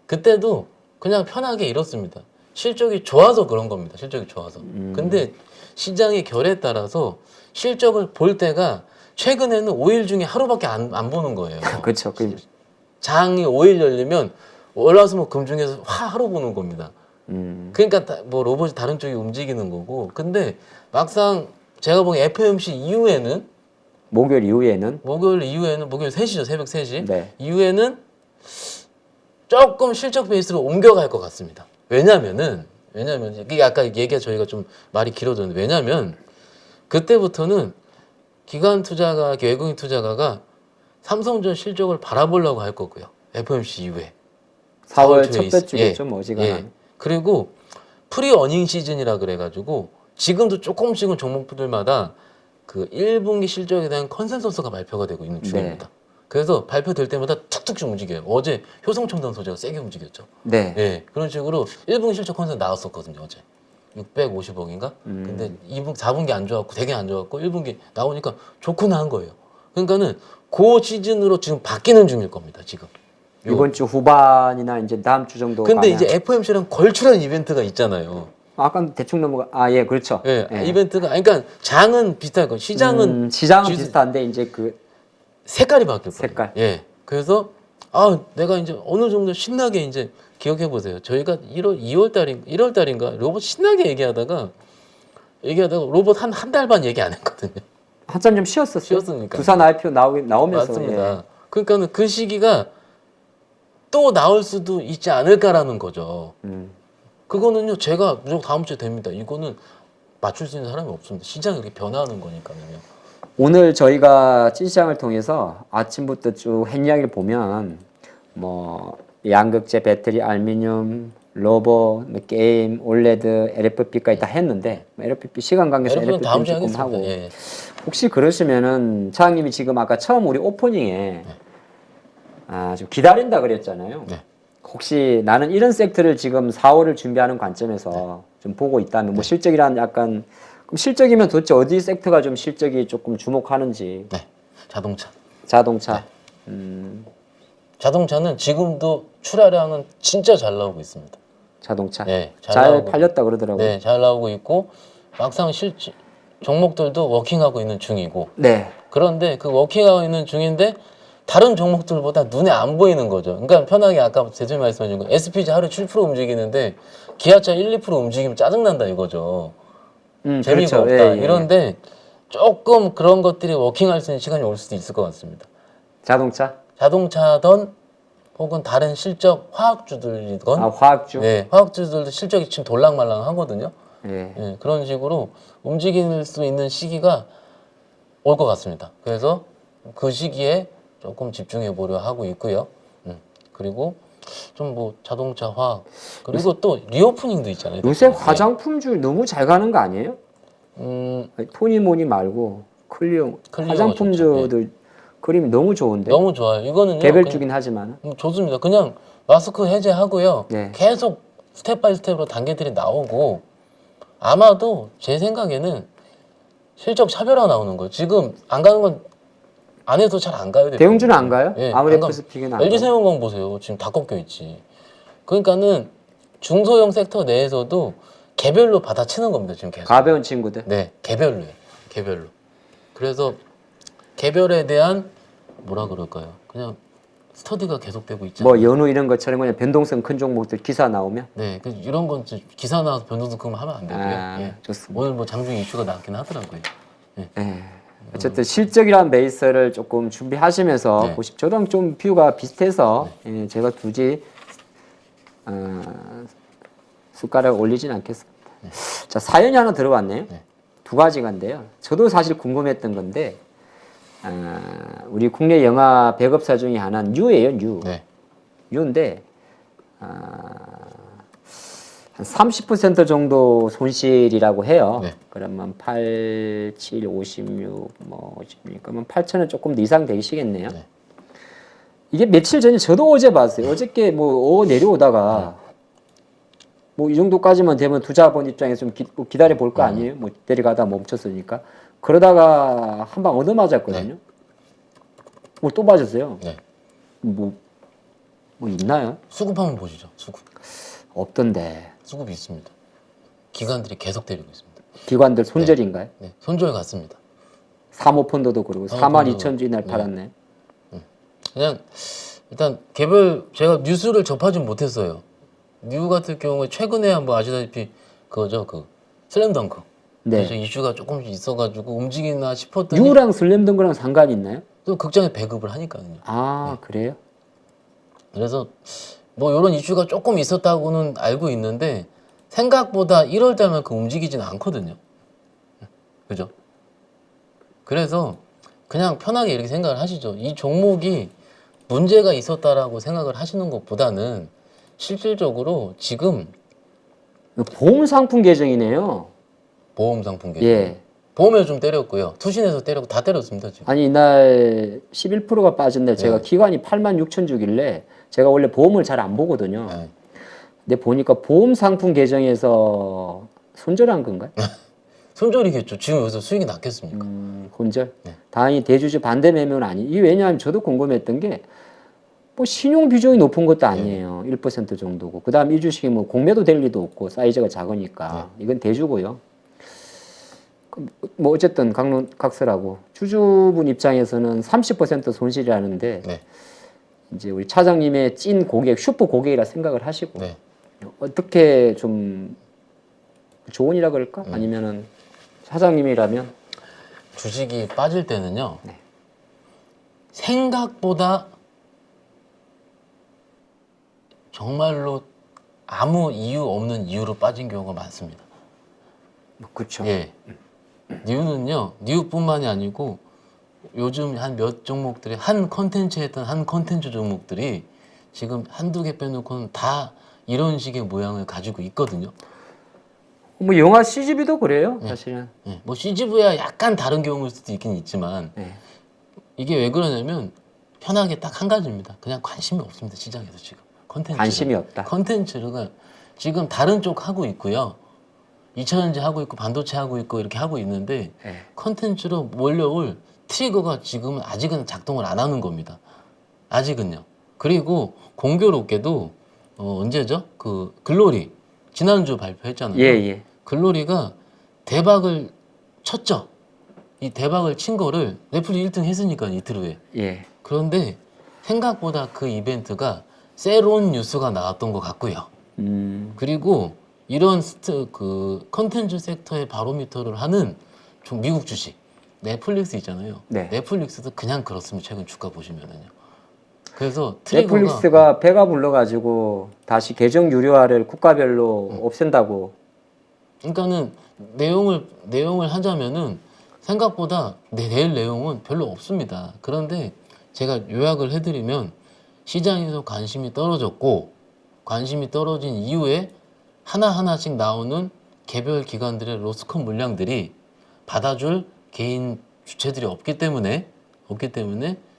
그때도 그냥 편하게 이렇습니다. 실적이 좋아서 그런 겁니다. 실적이 좋아서. 근데 시장의 결에 따라서 실적을 볼 때가 최근에는 5일 중에 하루밖에 안 보는 거예요. 그렇죠. 장이 5일 열리면 월화수목 금중에서 하루 보는 겁니다. 그러니까 뭐 로봇이 다른 쪽이 움직이는 거고. 근데 막상 제가 보기엔 FOMC 이후에는 목요일 이후에는 목요일 3시죠. 새벽 3시. 네. 이후에는 조금 실적 베이스로 옮겨갈 것 같습니다. 왜냐면 이게 아까 얘기가 저희가 좀 말이 길어졌는데 왜냐면 그때부터는 기관 투자가 외국인 투자가가 삼성전 실적을 바라보려고 할 거고요. FOMC 이후에 4월 첫째 주겠죠, 뭐 어지간한. 예. 그리고 프리 어닝 시즌이라 그래가지고 지금도 조금씩은 종목들마다 그 1분기 실적에 대한 컨센서스가 발표가 되고 있는 중입니다. 네. 그래서 발표될 때마다 툭툭 움직여요. 어제 효성첨단 소재가 세게 움직였죠. 네. 예, 그런 식으로 1분기 실적 컨센서스 나왔었거든요, 어제. 650억인가? 근데 4분기 안 좋았고, 되게 안 좋았고, 1분기 나오니까 좋구나 한 거예요. 그러니까는 그 시즌으로 지금 바뀌는 중일 겁니다, 지금. 이번 주 후반이나 이제 다음 주 정도 근데 가면. 이제 FOMC랑 걸출한 이벤트가 있잖아요. 아까 대충 예, 그렇죠. 예, 예. 이벤트가, 그러니까 장은 비슷할 거, 시장은 시장은 비슷한데 이제 그 색깔이 바뀔 거예요. 색깔. 예. 그래서 내가 이제 어느 정도 신나게 이제 기억해 보세요. 저희가 1월 달인가 로봇 신나게 얘기하다가 로봇 한 달 반 얘기 안 했거든요. 한참 좀 쉬었었어요. 쉬었으니까. 두산 IPO 나오면서. 맞습니다. 예. 그러니까는 그 시기가 또 나올 수도 있지 않을까라는 거죠. 그거는요, 제가 무조건 다음 주에 됩니다. 이거는 맞출 수 있는 사람이 없습니다. 시장이 이렇게 변화하는 거니까요. 오늘 저희가 찐시장을 통해서 아침부터 쭉 한 이야기를 보면 뭐 양극재, 배터리, 알루미늄, 로봇, 뭐 게임, 올레드, LFP까지 다 했는데 LFP 시간 관계상 LFP는 다음 LFP 주에 조금 하겠습니다. 하고 예. 혹시 그러시면은 차장님이 지금 아까 처음 우리 오프닝에 좀 기다린다 그랬잖아요. 네. 혹시 나는 이런 섹터를 지금 4월을 준비하는 관점에서 좀 보고 있다면 뭐 실적이란 약간 그럼 실적이면 도대체 어디 섹터가 좀 실적이 조금 주목하는지. 네. 자동차. 자동차. 자동차는 지금도 출하량은 진짜 잘 나오고 있습니다. 자동차. 네, 잘 팔렸다 그러더라고요. 네, 잘 나오고 있고 막상 종목들도 워킹하고 있는 중이고. 네. 그런데 그 워킹하고 있는 중인데 다른 종목들보다 눈에 안 보이는 거죠. 그러니까 편하게 아까 대표님 말씀하신 거 SPG 하루에 7% 움직이는데 기아차 1, 2% 움직이면 짜증난다 이거죠. 재미가 그렇죠. 없다. 예. 이런데 조금 그런 것들이 워킹할 수 있는 시간이 올 수도 있을 것 같습니다. 자동차든 혹은 다른 실적 화학주들이건 화학주. 네, 화학주들도 실적이 지금 돌랑말랑하거든요. 예. 네, 그런 식으로 움직일 수 있는 시기가 올 것 같습니다. 그래서 그 시기에 조금 집중해 보려 하고 있고요. 그리고 좀 뭐 자동차 화학 그리고 또 리오프닝도 있잖아요. 요새 화장품줄 너무 잘 가는 거 아니에요? 토니모니 말고 클리오 화장품주들 그림이 너무 좋은데. 너무 좋아요. 이거는요. 개별주긴 하지만. 좋습니다. 그냥 마스크 해제하고요. 네. 계속 스텝 바이 스텝으로 단계들이 나오고 아마도 제 생각에는 실적 차별화 나오는 거예요. 지금 안 가는 건 안에서 잘 안 가요. 대형주는 안 가요? 예, 아무래프스픽은 안 가요. LG생명공 보세요. 지금 다 꺾여 있지. 그러니까는 중소형 섹터 내에서도 개별로 받아치는 겁니다. 지금 계속. 가벼운 친구들. 네, 개별로요. 개별로. 그래서 개별에 대한 뭐라 그럴까요? 그냥 스터디가 계속되고 있잖아요. 뭐 연우 이런 것처럼 그냥 변동성 큰 종목들 기사 나오면. 네, 이런 건 기사 나와서 변동성 크면 하면 안 되고요. 아, 예. 좋습니다. 오늘 뭐 장중 이슈가 나왔긴 하더라고요. 예. 어쨌든 실적이란 베이스를 조금 준비하시면서 네. 보십. 저랑 좀 뷰가 비슷해서 예, 제가 굳이 숟가락 올리진 않겠습니다. 자, 사연이 하나 들어왔네요. 네. 두 가지가인데요. 저도 사실 궁금했던 건데 우리 국내 영화 배급사 중에 하나는 뉴예요, 뉴. 네. 뉴인데 한 30% 정도 손실이라고 해요. 네. 그러면 8, 7, 56, 뭐 56, 그러면 8천원 조금 더 이상 되시겠네요. 네. 이게 며칠 전에 저도 어제 봤어요. 어저께 뭐 내려오다가 뭐 이 정도까지만 되면 투자본 입장에서 좀 기다려 볼 거 아니에요? 뭐 내려가다 멈췄으니까. 그러다가 한 방 얻어맞았거든요. 뭐 또 맞았어요. 네. 뭐 있나요? 수급 한번 보시죠. 수급. 없던데. 수급이 있습니다. 기관들이 계속 때리고 있습니다. 기관들 손절인가요? 네. 손절 같습니다. 사모펀드도 그러고 42,000주 이날 팔았네. 그냥 일단 개별 제가 뉴스를 접하지 못했어요. 뉴 같은 경우에 최근에 뭐 아시다시피 그거죠. 그 슬램덩크. 네. 그래서 이슈가 조금씩 있어가지고 움직이나 싶었더니 뉴랑 슬램덩크랑 상관이 있나요? 또 극장에 배급을 하니까요. 아, 그래요? 그래서 뭐 이런 이슈가 조금 있었다고는 알고 있는데 생각보다 1월 달만큼 움직이지는 않거든요. 그죠? 그래서 그냥 편하게 이렇게 생각을 하시죠. 이 종목이 문제가 있었다라고 생각을 하시는 것보다는 실질적으로 지금 보험 상품 계정이네요. 보험 상품 계정. 예. 보험에 좀 때렸고요. 투신에서 때렸고 다 때렸습니다. 지금. 아니 이날 11%가 빠진 날 제가 기관이 86,000주길래 제가 원래 보험을 잘 안 보거든요. 네. 근데 보니까 보험 상품 계정에서 손절한 건가요? 손절이겠죠. 지금 여기서 수익이 났겠습니까? 손절? 네. 다행히 대주주 반대 매매는 아니. 이게 왜냐하면 저도 궁금했던 게 뭐 신용 비중이 높은 것도 아니에요. 1% 정도고. 그다음 이 주식이 뭐 공매도 될 리도 없고 사이즈가 작으니까 이건 대주고요. 뭐 어쨌든 각설하고 주주분 입장에서는 30% 손실이라는데 네. 이제 우리 차장님의 찐 고객, 슈퍼 고객이라 생각을 하시고 네. 어떻게 좀 조언이라 그럴까? 아니면은 차장님이라면 주식이 빠질 때는요. 네. 생각보다 정말로 아무 이유 없는 이유로 빠진 경우가 많습니다. 그렇죠. 예. 뉴는요. 뉴뿐만이 아니고 요즘 한 몇 종목들이 한 컨텐츠 했던 한 컨텐츠 종목들이 지금 한두 개 빼놓고는 다 이런 식의 모양을 가지고 있거든요. 뭐 영화 CGV도 그래요, 사실은. 예. 뭐 CGV야 약간 다른 경우일 수도 있긴 있지만 네. 이게 왜 그러냐면 편하게 딱 한 가지입니다. 그냥 관심이 없습니다. 시장에서 지금. 컨텐츠. 관심이 없다. 컨텐츠가 지금 다른 쪽 하고 있고요. 2차전지 하고 있고 반도체 하고 있고 이렇게 하고 있는데 네. 컨텐츠로 몰려올 트리거가 지금은 아직은 작동을 안 하는 겁니다. 아직은요. 그리고 공교롭게도 언제죠? 그 글로리 지난주 발표했잖아요. 예, 예. 글로리가 대박을 쳤죠. 이 대박을 친 거를 넷플릭스 1등 했으니까 이틀 후에. 예. 그런데 생각보다 그 이벤트가 새로운 뉴스가 나왔던 것 같고요. 그리고 이런 그 컨텐츠 섹터의 바로미터를 하는 좀 미국 주식 넷플릭스 있잖아요. 네. 넷플릭스도 그냥 그렇습니다. 최근 주가 보시면은요. 그래서 트리거가 넷플릭스가 배가 불러가지고 다시 계정 유료화를 국가별로 없앤다고. 그러니까는 내용을 하자면은 생각보다 내일 내용은 별로 없습니다. 그런데 제가 요약을 해드리면 시장에서 관심이 떨어졌고 관심이 떨어진 이후에 하나하나씩 나오는 개별 기관들의 로스컷 물량들이 받아줄 개인 주체들이 없기 때문에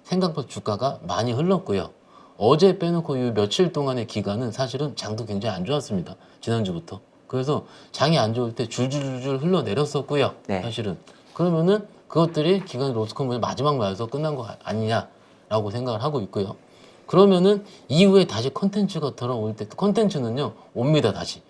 생각보다 주가가 많이 흘렀고요. 어제 빼놓고 이 며칠 동안의 기간은 사실은 장도 굉장히 안 좋았습니다. 지난주부터. 그래서 장이 안 좋을 때 줄줄줄 흘러내렸었고요. 네. 사실은. 그러면은 그것들이 기관 로스컴의 마지막 말에서 끝난 거 아니냐라고 생각을 하고 있고요. 그러면은 이후에 다시 콘텐츠가 들어올 때 콘텐츠는요 옵니다. 다시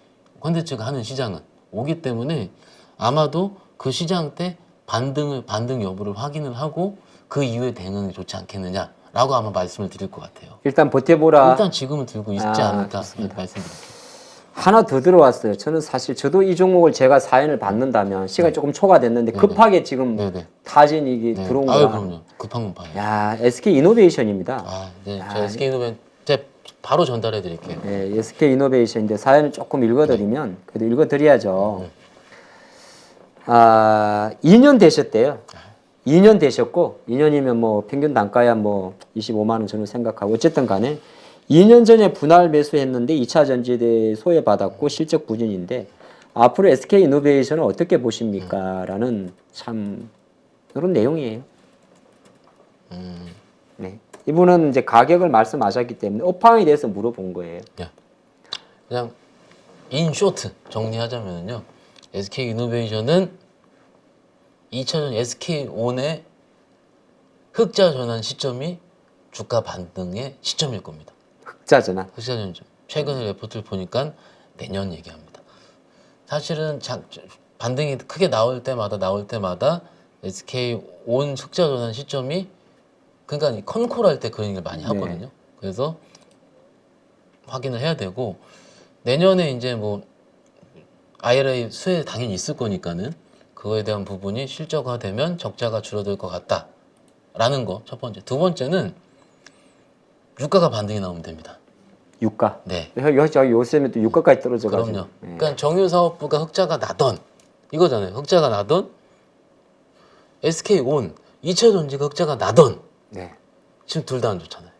콘텐츠가 하는 시장은 오기 때문에 아마도 그 시장 때 반등 여부를 확인을 하고 그 이후에 대응이 좋지 않겠느냐라고 아마 말씀을 드릴 것 같아요. 일단 버텨보라. 일단 지금은 들고 있지 않을까 말씀드릴게요. 하나 더 들어왔어요. 저는 사실 저도 이 종목을 제가 사연을 받는다면 시간이 조금 초과됐는데 급하게 지금 네네. 타진 이게 들어온 거야. 그럼요. 급한 건 봐요. 야, SK 이노베이션입니다. 네. 저 SK 이노벤 제가 바로 전달해 드릴게요. 네, SK 이노베이션인데 사연을 조금 읽어드리면 그래도 읽어드려야죠. 2년 되셨대요. 2년 되셨고 2년이면 뭐 평균 단가야 뭐 25만 원 정도 생각하고 어쨌든 간에 2년 전에 분할 매수했는데 2차 전지대 소외받았고 실적 부진인데 앞으로 SK 이노베이션을 어떻게 보십니까? 라는 참 그런 내용이에요. 네. 이분은 이제 가격을 말씀하셨기 때문에 업황에 대해서 물어본 거예요. 그냥 인 쇼트 정리하자면요. SK 이노베이션은 2차전 SK온의 흑자 전환 시점이 주가 반등의 시점일 겁니다. 흑자 전환. 흑자 전환. 최근에 레포트를 보니까 내년 얘기합니다. 사실은 반등이 크게 나올 때마다 SK온 흑자 전환 시점이 그러니까 컨콜 할 때 그 얘기를 많이 하거든요. 네. 그래서 확인을 해야 되고 내년에 이제 뭐 IRA 수혜 당연히 있을 거니까는 그거에 대한 부분이 실적화되면 적자가 줄어들 것 같다라는 거 첫 번째. 두 번째는 유가가 반등이 나오면 됩니다. 유가. 네. 요즘에 또 유가까지 떨어져가지고. 그럼요. 네. 그러니까 정유사업부가 흑자가 나던 이거잖아요. 흑자가 나던 SK온 2차 전지가 흑자가 나던 네. 지금 둘 다 안 좋잖아요.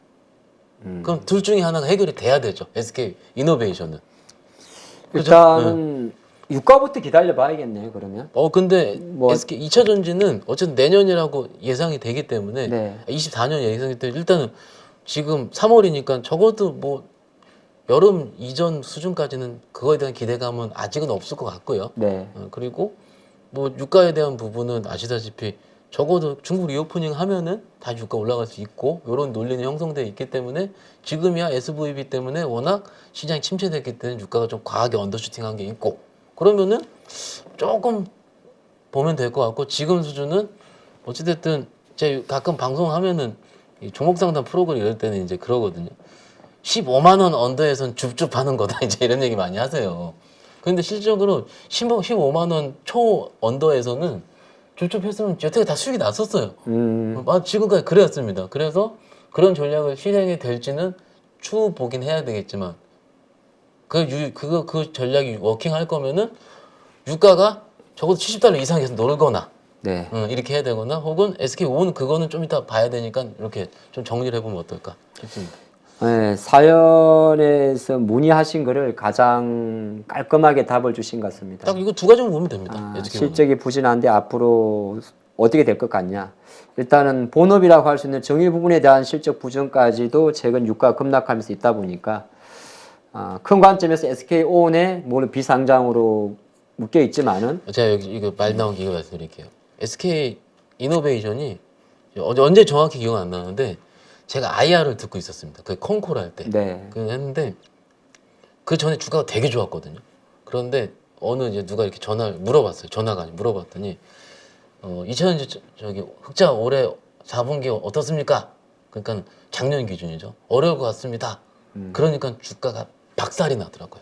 그럼 둘 중에 하나가 해결이 돼야 되죠. SK 이노베이션은. 그죠? 일단은 유가부터 기다려 봐야겠네요. 그러면. 근데 뭐- SK 2차 전지는 어쨌든 내년이라고 예상이 되기 때문에 네. 24년 예상이 때문에 일단은 지금 3월이니까 적어도 뭐 여름 이전 수준까지는 그거에 대한 기대감은 아직은 없을 것 같고요. 네. 그리고 뭐 유가에 대한 부분은 아시다시피 적어도 중국 리오프닝 하면은 다 유가 올라갈 수 있고 이런 논리는 형성되어 있기 때문에 지금이야 SVB 때문에 워낙 시장이 침체됐기 때문에 유가가 좀 과하게 언더슈팅한 게 있고 그러면은 조금 보면 될 것 같고 지금 수준은 어찌됐든 제가 가끔 방송하면은 이 종목 상담 프로그램 이럴 때는 이제 그러거든요. 15만 원 언더에선 줍줍하는 거다 이제 이런 얘기 많이 하세요. 근데 실질적으로 15만 원 초 언더에서는 줍줍했으면 여태까지 다 수익이 났었어요. 지금까지 그랬습니다. 그래서 그런 전략을 실행이 될지는 추후 보긴 해야 되겠지만 그 전략이 워킹할 거면은 유가가 적어도 70달러 이상에서 놀거나 네. 이렇게 해야 되거나 혹은 SK5는 그거는 좀 이따 봐야 되니까 이렇게 좀 정리를 해보면 어떨까 싶습니다. 네, 사연에서 문의하신 거를 가장 깔끔하게 답을 주신 것 같습니다. 딱 이거 두 가지만 보면 됩니다. SK5는. 실적이 부진한데 앞으로 어떻게 될 것 같냐? 일단은 본업이라고 할 수 있는 정유 부분에 대한 실적 부진까지도 최근 유가가 급락하면서 있다 보니까 큰 관점에서 SK온의 물론 비상장으로 묶여 있지만은 제가 여기 이거 말 나온 기가 말씀드릴게요. SK 이노베이션이 언제 정확히 기억 안 나는데 제가 IR을 듣고 있었습니다. 그 콩콜 할 때. 네. 그 했는데 그 전에 주가가 되게 좋았거든요. 그런데 어느 이제 누가 이렇게 전화를 물어봤어요. 전화가 아니고 물어봤더니 2000년 저기 흑자 올해 4분기 어떻습니까? 그러니까 작년 기준이죠. 어려울 것 같습니다. 그러니까 주가가 박살이 나더라고요.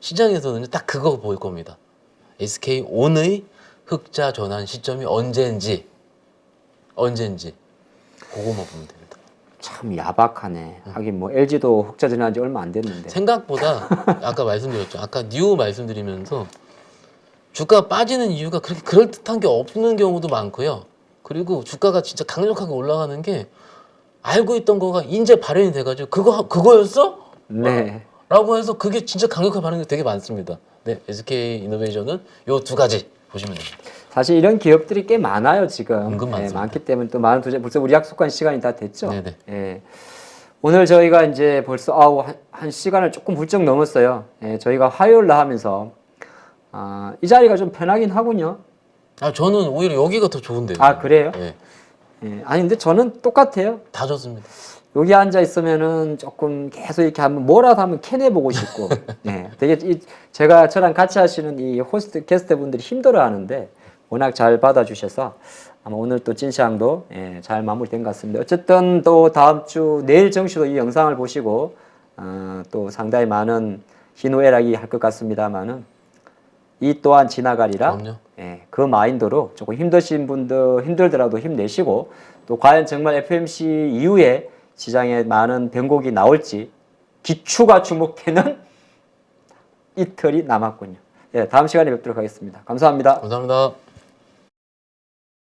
시장에서는 딱 그거 보일 겁니다. SK온의 흑자 전환 시점이 언제인지 그거만 보면 됩니다. 참 야박하네. 하긴 뭐 LG도 흑자 전환한 지 얼마 안 됐는데. 생각보다 아까 말씀드렸죠. 아까 뉴 말씀드리면서 주가 빠지는 이유가 그렇게 그럴듯한 게 없는 경우도 많고요. 그리고 주가가 진짜 강력하게 올라가는 게 알고 있던 거가 이제 발현이 돼가지고 그거였어? 네. 라고 해서 그게 진짜 강력한 반응이 되게 많습니다. 네, SK 이노베이션은 요 두 가지 보시면 됩니다. 사실 이런 기업들이 꽤 많아요 지금. 은근 많습니다. 많기 때문에 또 많은 투자 벌써 우리 약속한 시간이 다 됐죠. 네네. 예. 오늘 저희가 이제 벌써 한 시간을 조금 훌쩍 넘었어요. 예, 저희가 화요일 날 하면서 이 자리가 좀 편하긴 하군요. 아 저는 오히려 여기가 더 좋은데요. 아, 그래요? 예, 예. 아니, 근데 저는 똑같아요. 다 좋습니다. 여기 앉아 있으면은 조금 계속 이렇게 한번 뭐라도 한번 캐내보고 싶고, 예. 되게 저랑 같이 하시는 이 호스트 게스트 분들이 힘들어 하는데 워낙 잘 받아주셔서 아마 오늘 또 찐시향도 예, 잘 마무리된 것 같습니다. 어쨌든 또 다음 주 내일 정시도 이 영상을 보시고 또 상당히 많은 희노애락이 할 것 같습니다만은 이 또한 지나가리라. 그럼요. 예, 그 마인드로 조금 힘드신 분들 힘들더라도 힘내시고 또 과연 정말 FMC 이후에 시장에 많은 변곡이 나올지 기추가 주목되는 이틀이 남았군요. 예, 다음 시간에 뵙도록 하겠습니다. 감사합니다. 감사합니다.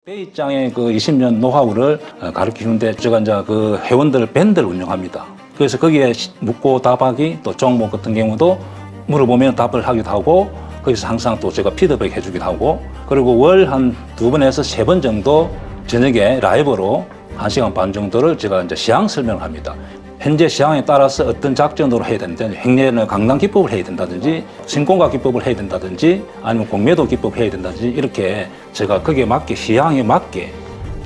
베이장의 그 20년 노하우를 가르치는데 제가 이제 그 회원들 밴드를 운영합니다. 그래서 거기에 묻고 답하기 또 종목 같은 경우도 물어보면 답을 하기도 하고 거기서 항상 또 제가 피드백 해주기도 하고 그리고 월 한 2번에서 3번 정도 저녁에 라이브로 1시간 반 정도를 제가 이제 시향 설명을 합니다. 현재 시향에 따라서 어떤 작전으로 해야 된다든지 행례는 강당 기법을 해야 된다든지 신공과 기법을 해야 된다든지 아니면 공매도 기법 해야 된다든지 이렇게 제가 거기에 맞게 시향에 맞게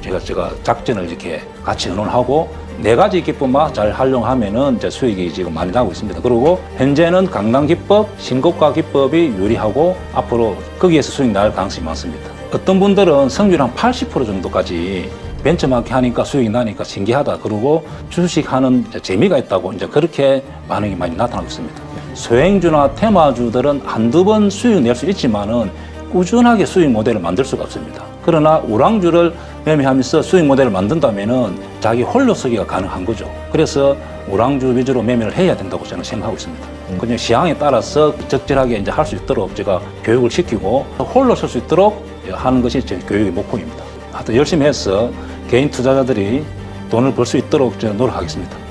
제가 작전을 이렇게 같이 의논하고 4가지 기법만 잘 활용하면은 이제 수익이 지금 많이 나고 있습니다. 그리고 현재는 강당 기법, 신고가 기법이 유리하고 앞으로 거기에서 수익 날 가능성이 많습니다. 어떤 분들은 성률 한 80% 정도까지 벤처마켓 하니까 수익이 나니까 신기하다. 그러고 주식하는 재미가 있다고 이제 그렇게 반응이 많이 나타나고 있습니다. 소행주나 테마주들은 한두 번 수익 낼 수 있지만은 꾸준하게 수익 모델을 만들 수가 없습니다. 그러나 우량주를 매매하면서 수익 모델을 만든다면은 자기 홀로 서기가 가능한 거죠. 그래서 우량주 위주로 매매를 해야 된다고 저는 생각하고 있습니다. 그냥 시향에 따라서 적절하게 이제 할 수 있도록 제가 교육을 시키고 홀로 설 수 있도록 하는 것이 제 교육의 목표입니다. 하여튼 열심히 해서 개인 투자자들이 돈을 벌 수 있도록 저는 노력하겠습니다.